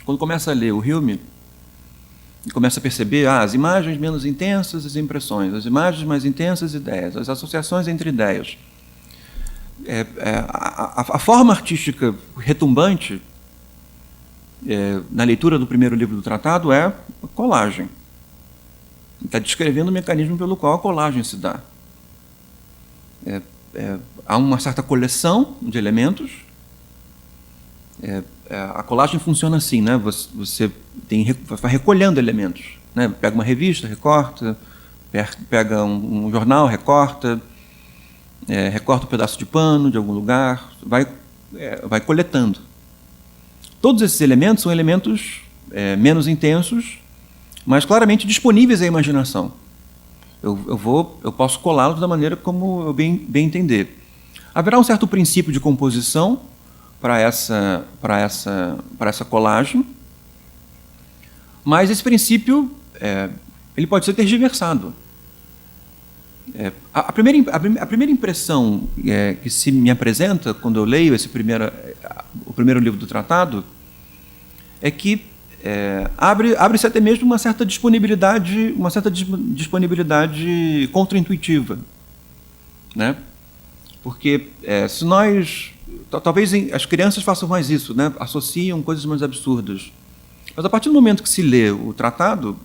quando começa a ler o Hume, e começa a perceber as imagens menos intensas, as impressões, as imagens mais intensas, ideias, as associações entre ideias. A forma artística retumbante na leitura do primeiro livro do tratado é a colagem. Ele está descrevendo o mecanismo pelo qual a colagem se dá. Há uma certa coleção de elementos. A colagem funciona assim, né? Você vai recolhendo elementos. Né? Pega uma revista, recorta, pega um jornal, recorta, recorta um pedaço de pano de algum lugar, vai coletando. Todos esses elementos são elementos menos intensos, mas claramente disponíveis à imaginação. Eu posso colá-los da maneira como eu bem entender. Haverá um certo princípio de composição para essa colagem, mas esse princípio ele pode ser tergiversado. A primeira impressão que se me apresenta quando eu leio o primeiro livro do tratado é que abre-se até mesmo uma certa disponibilidade contraintuitiva, né? Porque se nós talvez as crianças façam mais isso, né? Associam coisas mais absurdas. Mas a partir do momento que se lê o tratado,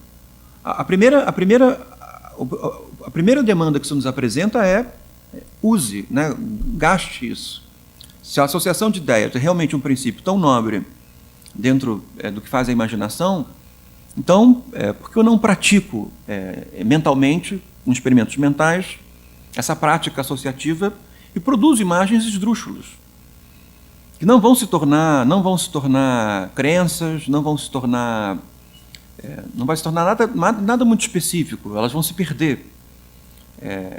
a primeira demanda que se nos apresenta é use, né? Gaste isso. Se a associação de ideias é realmente um princípio tão nobre dentro do que faz a imaginação, então, por que eu não pratico mentalmente, com experimentos mentais, essa prática associativa e produzo imagens esdrúxulas, que não vão se tornar crenças, não vai se tornar nada muito específico, elas vão se perder.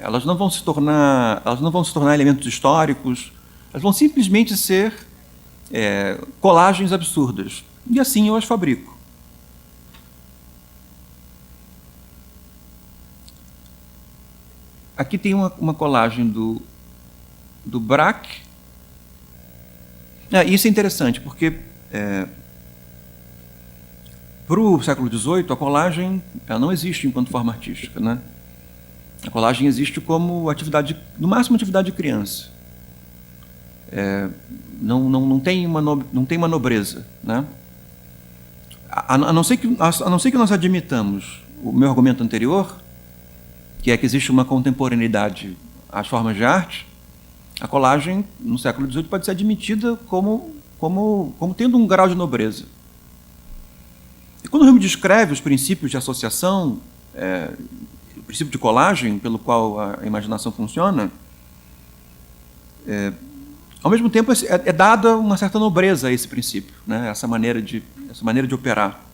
Elas não vão se tornar elementos históricos, elas vão simplesmente ser colagens absurdas. E assim eu as fabrico. Aqui tem uma colagem do Braque. Isso é interessante, porque para o século XVIII, a colagem ela não existe enquanto forma artística, né? A colagem existe como atividade, no máximo atividade de criança. Não tem uma nobreza, né? A não ser que nós admitamos o meu argumento anterior, que é que existe uma contemporaneidade às formas de arte, a colagem, no século XVIII, pode ser admitida como tendo um grau de nobreza. E quando o Hume descreve os princípios de associação, o princípio de colagem, pelo qual a imaginação funciona, ao mesmo tempo é dada uma certa nobreza a esse princípio, né? essa maneira de operar.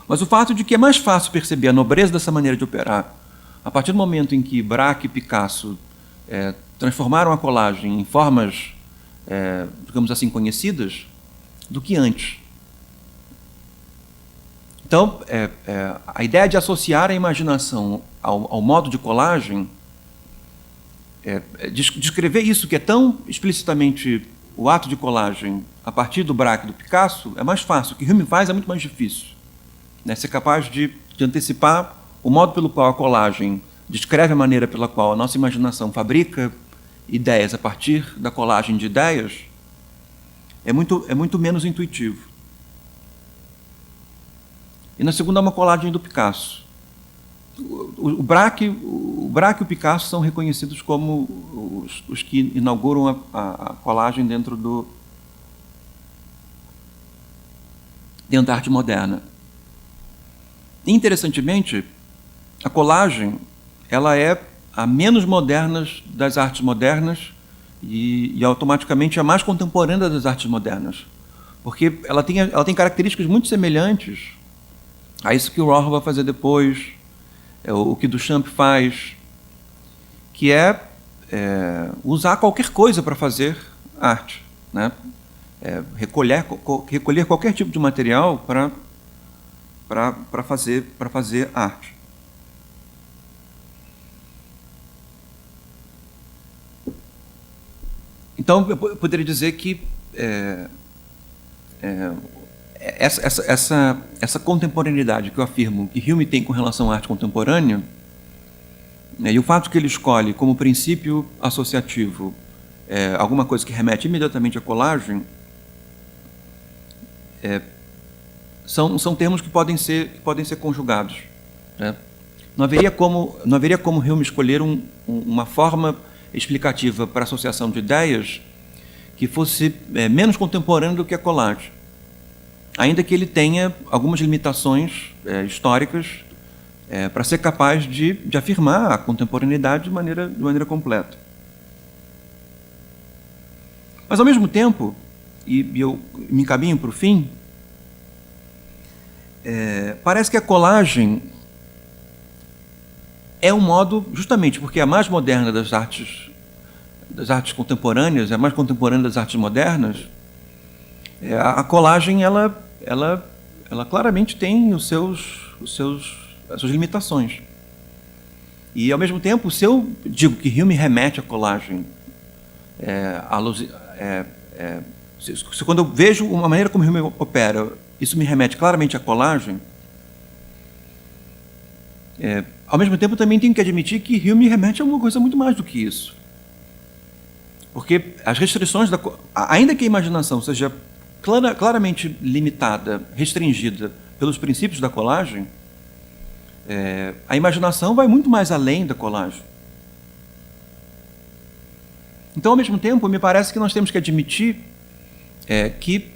Mas o fato de que é mais fácil perceber a nobreza dessa maneira de operar a partir do momento em que Braque e Picasso transformaram a colagem em formas, digamos assim, conhecidas, do que antes. Então, a ideia de associar a imaginação ao modo de colagem, descrever isso que é tão explicitamente o ato de colagem a partir do Braque e do Picasso, é mais fácil. O que Hume faz é muito mais difícil. Ser capaz de antecipar o modo pelo qual a colagem descreve a maneira pela qual a nossa imaginação fabrica ideias a partir da colagem de ideias é muito menos intuitivo. E na segunda, uma colagem do Picasso. O Braque e o Picasso são reconhecidos como os que inauguram a colagem dentro da arte moderna. Interessantemente, a colagem ela é a menos moderna das artes modernas e automaticamente a mais contemporânea das artes modernas, porque ela tem características muito semelhantes a isso que o Rohr vai fazer depois, o que Duchamp faz, que é usar qualquer coisa para fazer arte, né? Recolher qualquer tipo de material para fazer arte. Então, eu poderia dizer que essa contemporaneidade que eu afirmo que Hume tem com relação à arte contemporânea, e o fato que ele escolhe como princípio associativo alguma coisa que remete imediatamente à colagem, são termos que podem ser conjugados, né? Não haveria como Hume escolher uma forma explicativa para a associação de ideias que fosse menos contemporânea do que a colagem, ainda que ele tenha algumas limitações históricas para ser capaz de afirmar a contemporaneidade de maneira completa. Mas, ao mesmo tempo, e eu me encaminho para o fim, parece que a colagem é um modo, justamente porque é a mais moderna das artes contemporâneas, é a mais contemporânea das artes modernas, a colagem ela claramente tem as suas limitações. E, ao mesmo tempo, se eu digo que Hume remete à colagem, se quando eu vejo uma maneira como Hume opera, isso me remete claramente à colagem, ao mesmo tempo, também tenho que admitir que Hume remete a uma coisa muito mais do que isso. Porque as restrições ainda que a imaginação seja claramente limitada, restringida pelos princípios da colagem, a imaginação vai muito mais além da colagem. Então, ao mesmo tempo, me parece que nós temos que admitir que,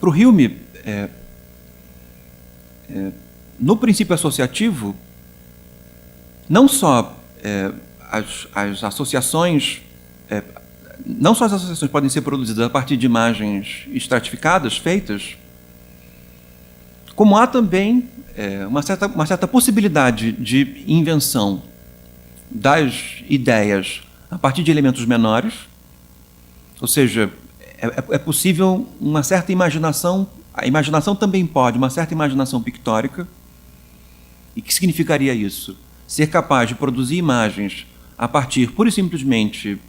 para o Hume, no princípio associativo, não só as associações, não só as associações podem ser produzidas a partir de imagens estratificadas, feitas, como há também uma certa possibilidade de invenção das ideias a partir de elementos menores, ou seja, é possível uma certa imaginação, a imaginação também pode, uma certa imaginação pictórica. E o que significaria isso? Ser capaz de produzir imagens a partir, pura e simplesmente,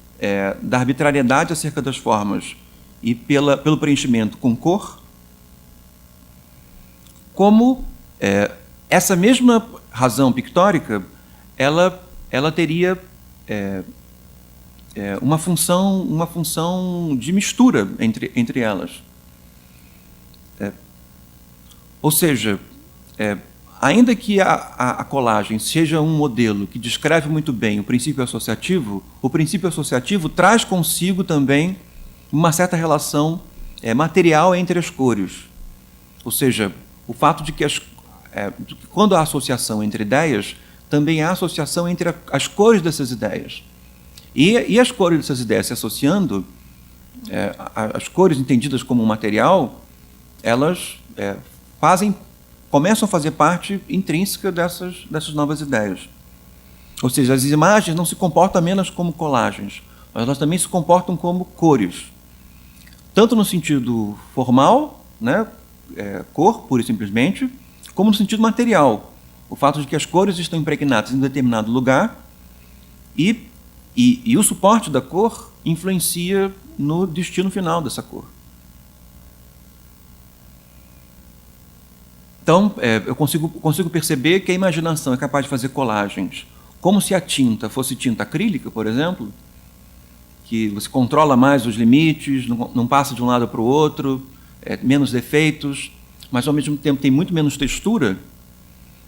da arbitrariedade acerca das formas e pelo preenchimento com cor, como essa mesma razão pictórica, ela teria uma função de mistura entre elas. Ou seja, ainda que a colagem seja um modelo que descreve muito bem o princípio associativo traz consigo também uma certa relação material entre as cores. Ou seja, o fato de que quando há associação entre ideias, também há associação entre as cores dessas ideias. E as cores dessas ideias se associando, as cores entendidas como material, elas começam a fazer parte intrínseca dessas novas ideias. Ou seja, as imagens não se comportam apenas como colagens, mas elas também se comportam como cores. Tanto no sentido formal, né, cor, pura e simplesmente, como no sentido material. O fato de que as cores estão impregnadas em determinado lugar e o suporte da cor influencia no destino final dessa cor. Então, eu consigo perceber que a imaginação é capaz de fazer colagens, como se a tinta fosse tinta acrílica, por exemplo, que você controla mais os limites, não passa de um lado para o outro, menos defeitos, mas ao mesmo tempo tem muito menos textura,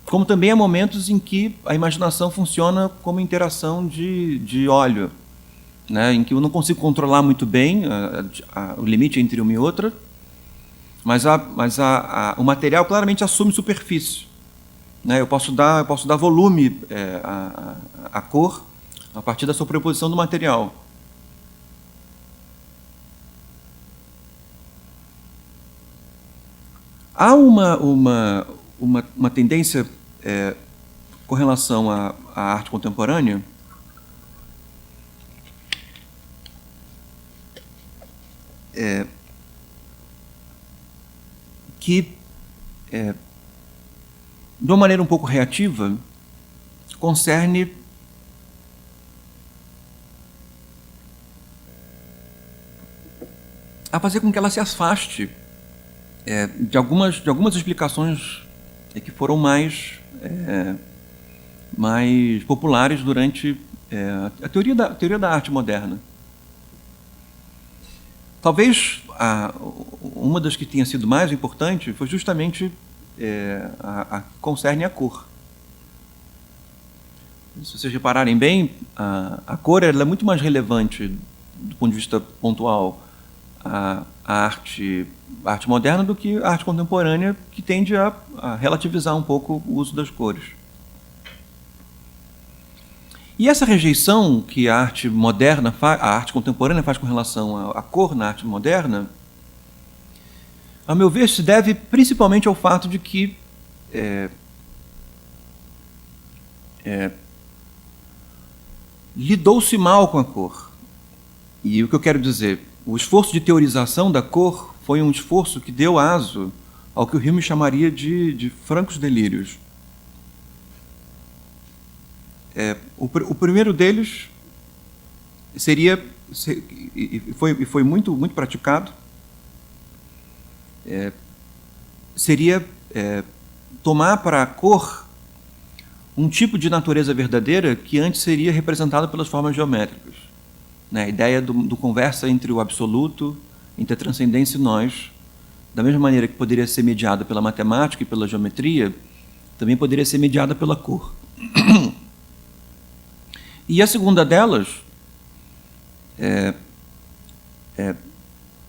como também há momentos em que a imaginação funciona como interação de óleo, né, em que eu não consigo controlar muito bem o limite entre uma e outra, mas o material claramente assume superfície, né? Eu posso dar volume à cor a partir da sobreposição do material. Há uma tendência com relação à arte contemporânea que, de uma maneira um pouco reativa, concerne a fazer com que ela se afaste de algumas explicações que foram mais populares durante a teoria da arte moderna. Talvez uma das que tenha sido mais importante foi justamente a que concerne a cor. Se vocês repararem bem, a cor ela é muito mais relevante do ponto de vista pontual à arte moderna do que a arte contemporânea, que tende a relativizar um pouco o uso das cores. E essa rejeição que a arte contemporânea faz com relação à cor na arte moderna, a meu ver, se deve principalmente ao fato de que lidou-se mal com a cor. E o que eu quero dizer, o esforço de teorização da cor foi um esforço que deu aso ao que o Hume chamaria de francos delírios. O primeiro deles foi muito praticado, seria tomar para a cor um tipo de natureza verdadeira que antes seria representado pelas formas geométricas. Né? A ideia do conversa entre o absoluto, entre a transcendência e nós, da mesma maneira que poderia ser mediada pela matemática e pela geometria, também poderia ser mediada pela cor. E a segunda delas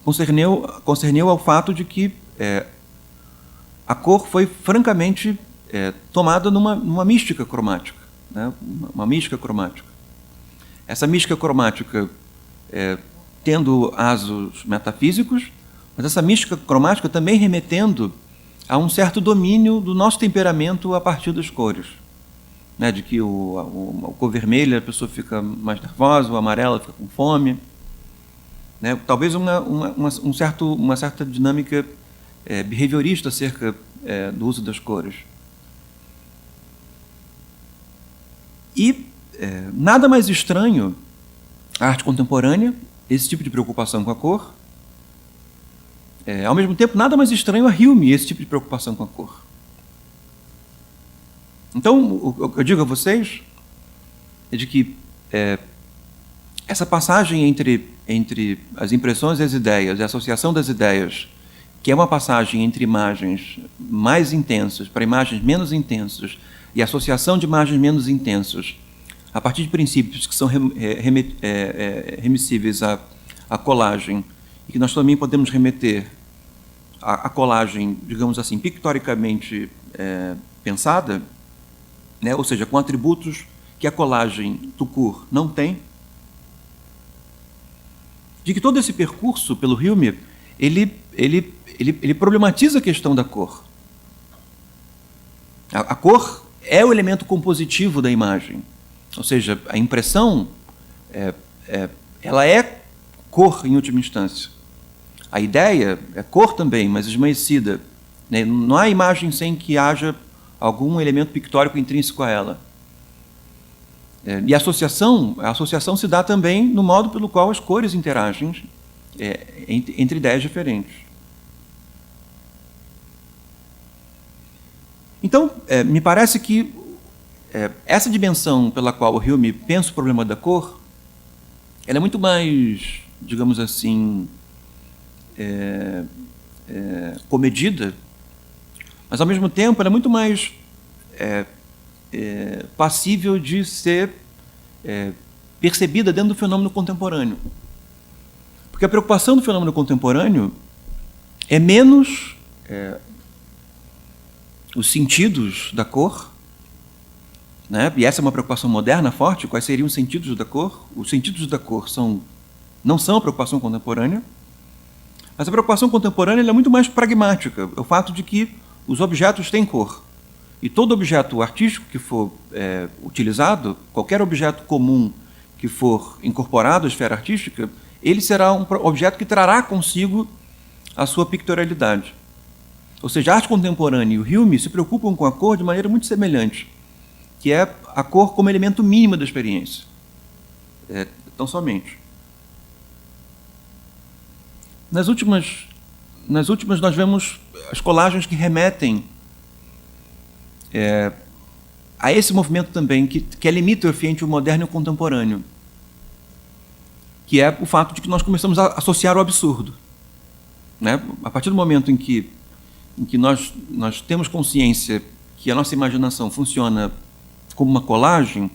concerneu ao fato de que a cor foi francamente tomada numa mística cromática, né? Uma mística cromática. Essa mística cromática tendo asos metafísicos, mas essa mística cromática também remetendo a um certo domínio do nosso temperamento a partir das cores. Né, de que a cor vermelha a pessoa fica mais nervosa, o amarelo fica com fome. Né, talvez uma certa dinâmica behaviorista acerca do uso das cores. E nada mais estranho à arte contemporânea, esse tipo de preocupação com a cor. Ao mesmo tempo, nada mais estranho a Hume, esse tipo de preocupação com a cor. Então, o que eu digo a vocês é de que essa passagem entre as impressões e as ideias, a associação das ideias, que é uma passagem entre imagens mais intensas para imagens menos intensas, e a associação de imagens menos intensas, a partir de princípios que são remissíveis à colagem, e que nós também podemos remeter à colagem, digamos assim, pictoricamente pensada, né? Ou seja, com atributos que a colagem tout court não tem, de que todo esse percurso pelo Hume, ele problematiza a questão da cor. A cor é o elemento compositivo da imagem, ou seja, a impressão ela é cor em última instância. A ideia é cor também, mas esmaecida. Né? Não há imagem sem que haja algum elemento pictórico intrínseco a ela. E a associação se dá também no modo pelo qual as cores interagem entre ideias diferentes. Então, me parece que essa dimensão pela qual o Hume pensa o problema da cor, ela é muito mais, digamos assim, comedida, mas, ao mesmo tempo, ela é muito mais passível de ser percebida dentro do fenômeno contemporâneo. Porque a preocupação do fenômeno contemporâneo é menos os sentidos da cor, né? E essa é uma preocupação moderna forte. Quais seriam os sentidos da cor? Os sentidos da cor não são a preocupação contemporânea, mas a preocupação contemporânea é muito mais pragmática. É o fato de que os objetos têm cor. E todo objeto artístico que for utilizado, qualquer objeto comum que for incorporado à esfera artística, ele será um objeto que trará consigo a sua pictorialidade. Ou seja, a arte contemporânea e o Hume se preocupam com a cor de maneira muito semelhante, que é a cor como elemento mínimo da experiência. Tão somente. Nas últimas nós vemos as colagens que remetem a esse movimento também, que é limítrofe entre o moderno e o contemporâneo, que é o fato de que nós começamos a associar o absurdo. Né? A partir do momento em que nós temos consciência que a nossa imaginação funciona como uma colagem,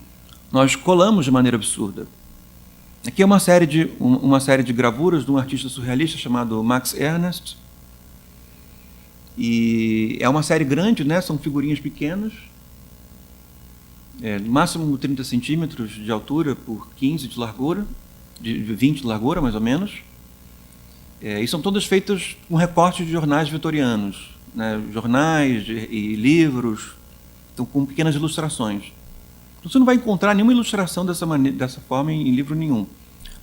nós colamos de maneira absurda. Aqui é uma série de gravuras de um artista surrealista chamado Max Ernst. E é uma série grande, né? São figurinhas pequenas, no máximo 30 centímetros de altura por 15 de largura, de 20 de largura, mais ou menos. E são todas feitas com recortes de jornais vitorianos, né? Jornais e livros, então, com pequenas ilustrações. Então, você não vai encontrar nenhuma ilustração dessa forma em livro nenhum.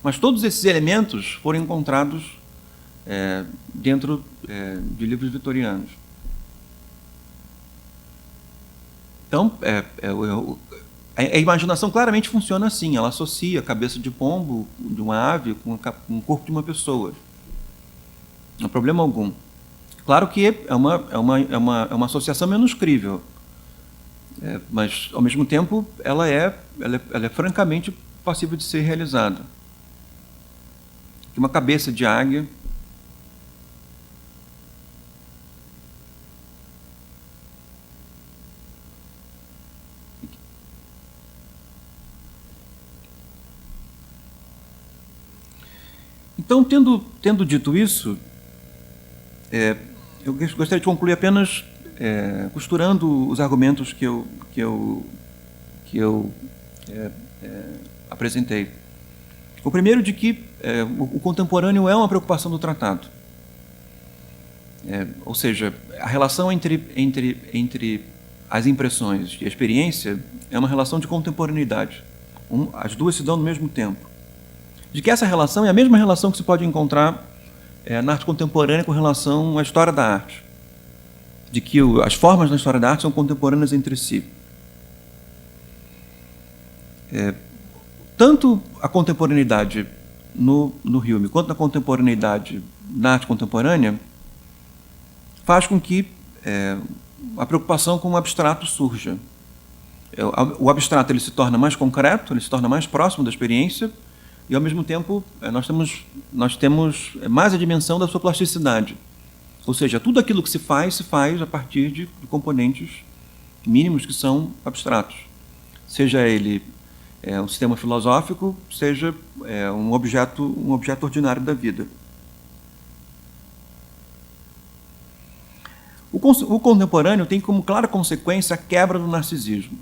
Mas todos esses elementos foram encontrados dentro de livros vitorianos. Então, a imaginação claramente funciona assim. Ela associa a cabeça de pombo de uma ave com o corpo de uma pessoa. Não há problema algum. Claro que é uma associação menos crível. Mas, ao mesmo tempo, ela é francamente passível de ser realizada. Uma cabeça de águia. Então, tendo dito isso, eu gostaria de concluir apenas costurando os argumentos que eu apresentei. O primeiro de que o contemporâneo é uma preocupação do tratado. Ou seja, a relação entre as impressões e a experiência é uma relação de contemporaneidade. As duas se dão no mesmo tempo. De que essa relação é a mesma relação que se pode encontrar na arte contemporânea com relação à história da arte. De que as formas da história da arte são contemporâneas entre si. Tanto a contemporaneidade no Hume quanto a contemporaneidade na arte contemporânea faz com que a preocupação com o abstrato surja. O abstrato ele se torna mais concreto, ele se torna mais próximo da experiência e, ao mesmo tempo, nós temos mais a dimensão da sua plasticidade. Ou seja, tudo aquilo que se faz a partir de componentes mínimos que são abstratos. Seja ele um sistema filosófico, seja um objeto ordinário da vida. O contemporâneo tem como clara consequência a quebra do narcisismo,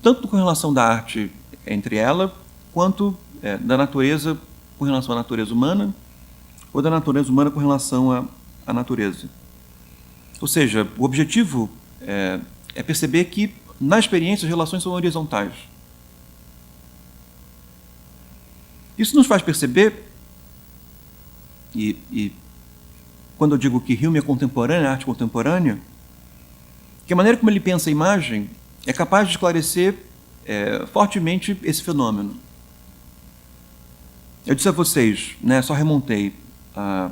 tanto com relação da arte entre ela, quanto da natureza com relação à natureza humana, ou da natureza humana com relação à natureza. Ou seja, o objetivo é perceber que, na experiência, as relações são horizontais. Isso nos faz perceber, e quando eu digo que Hume é contemporâneo, arte contemporânea, que a maneira como ele pensa a imagem é capaz de esclarecer fortemente esse fenômeno. Eu disse a vocês, só remontei a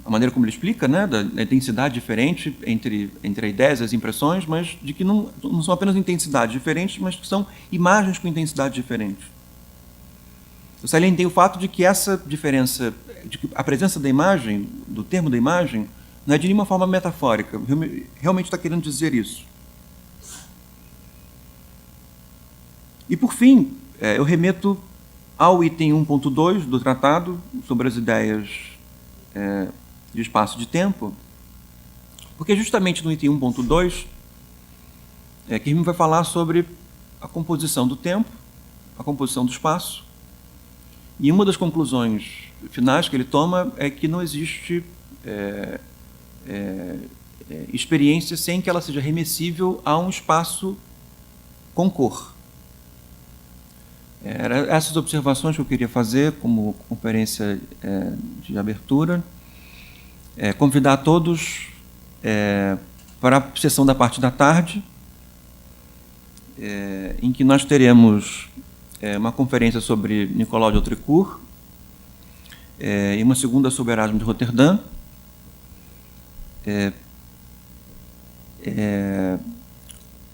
maneira como ele explica, da intensidade diferente entre a ideia e as impressões, mas de que não são apenas intensidades diferentes, mas que são imagens com intensidade diferente. Eu salientei o fato de que essa diferença, de que a presença da imagem, do termo da imagem, não é de nenhuma forma metafórica. Realmente está querendo dizer isso. E, por fim, eu remeto ao item 1.2 do tratado sobre as ideias de espaço e de tempo, porque justamente no item 1.2 que Hume vai falar sobre a composição do tempo, a composição do espaço, e uma das conclusões finais que ele toma é que não existe experiência sem que ela seja remessível a um espaço com cor. Eram essas observações que eu queria fazer como conferência de abertura. Convidar a todos para a sessão da parte da tarde, em que nós teremos uma conferência sobre Nicolau de Autrecourt e uma segunda sobre Erasmo de Roterdã.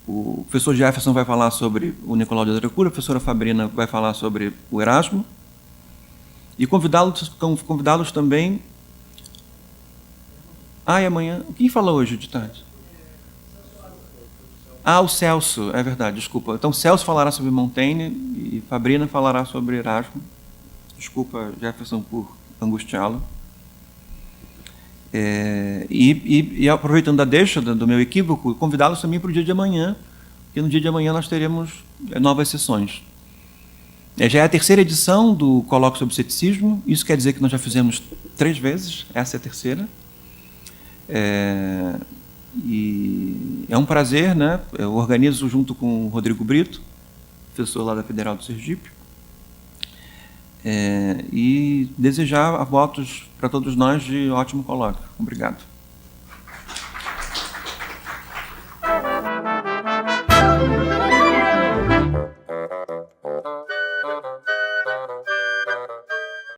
O professor Jefferson vai falar sobre o Nicolau de Autrecourt, a professora Fabrina vai falar sobre o Erasmo, e convidá-los também. E amanhã... Quem fala hoje de tarde? O Celso, é verdade, desculpa. Então, Celso falará sobre Montaigne e Fabrina falará sobre Erasmo. Desculpa, Jefferson, por angustiá-lo. E aproveitando a deixa do meu equívoco, convidá-los também para o dia de amanhã, porque no dia de amanhã nós teremos novas sessões. Já é a terceira edição do Colóquio sobre Ceticismo, isso quer dizer que nós já fizemos 3 vezes, essa é a terceira. E é um prazer, eu organizo junto com o Rodrigo Brito, professor lá da Federal do Sergipe, e desejar votos para todos nós de ótimo colóquio. Obrigado.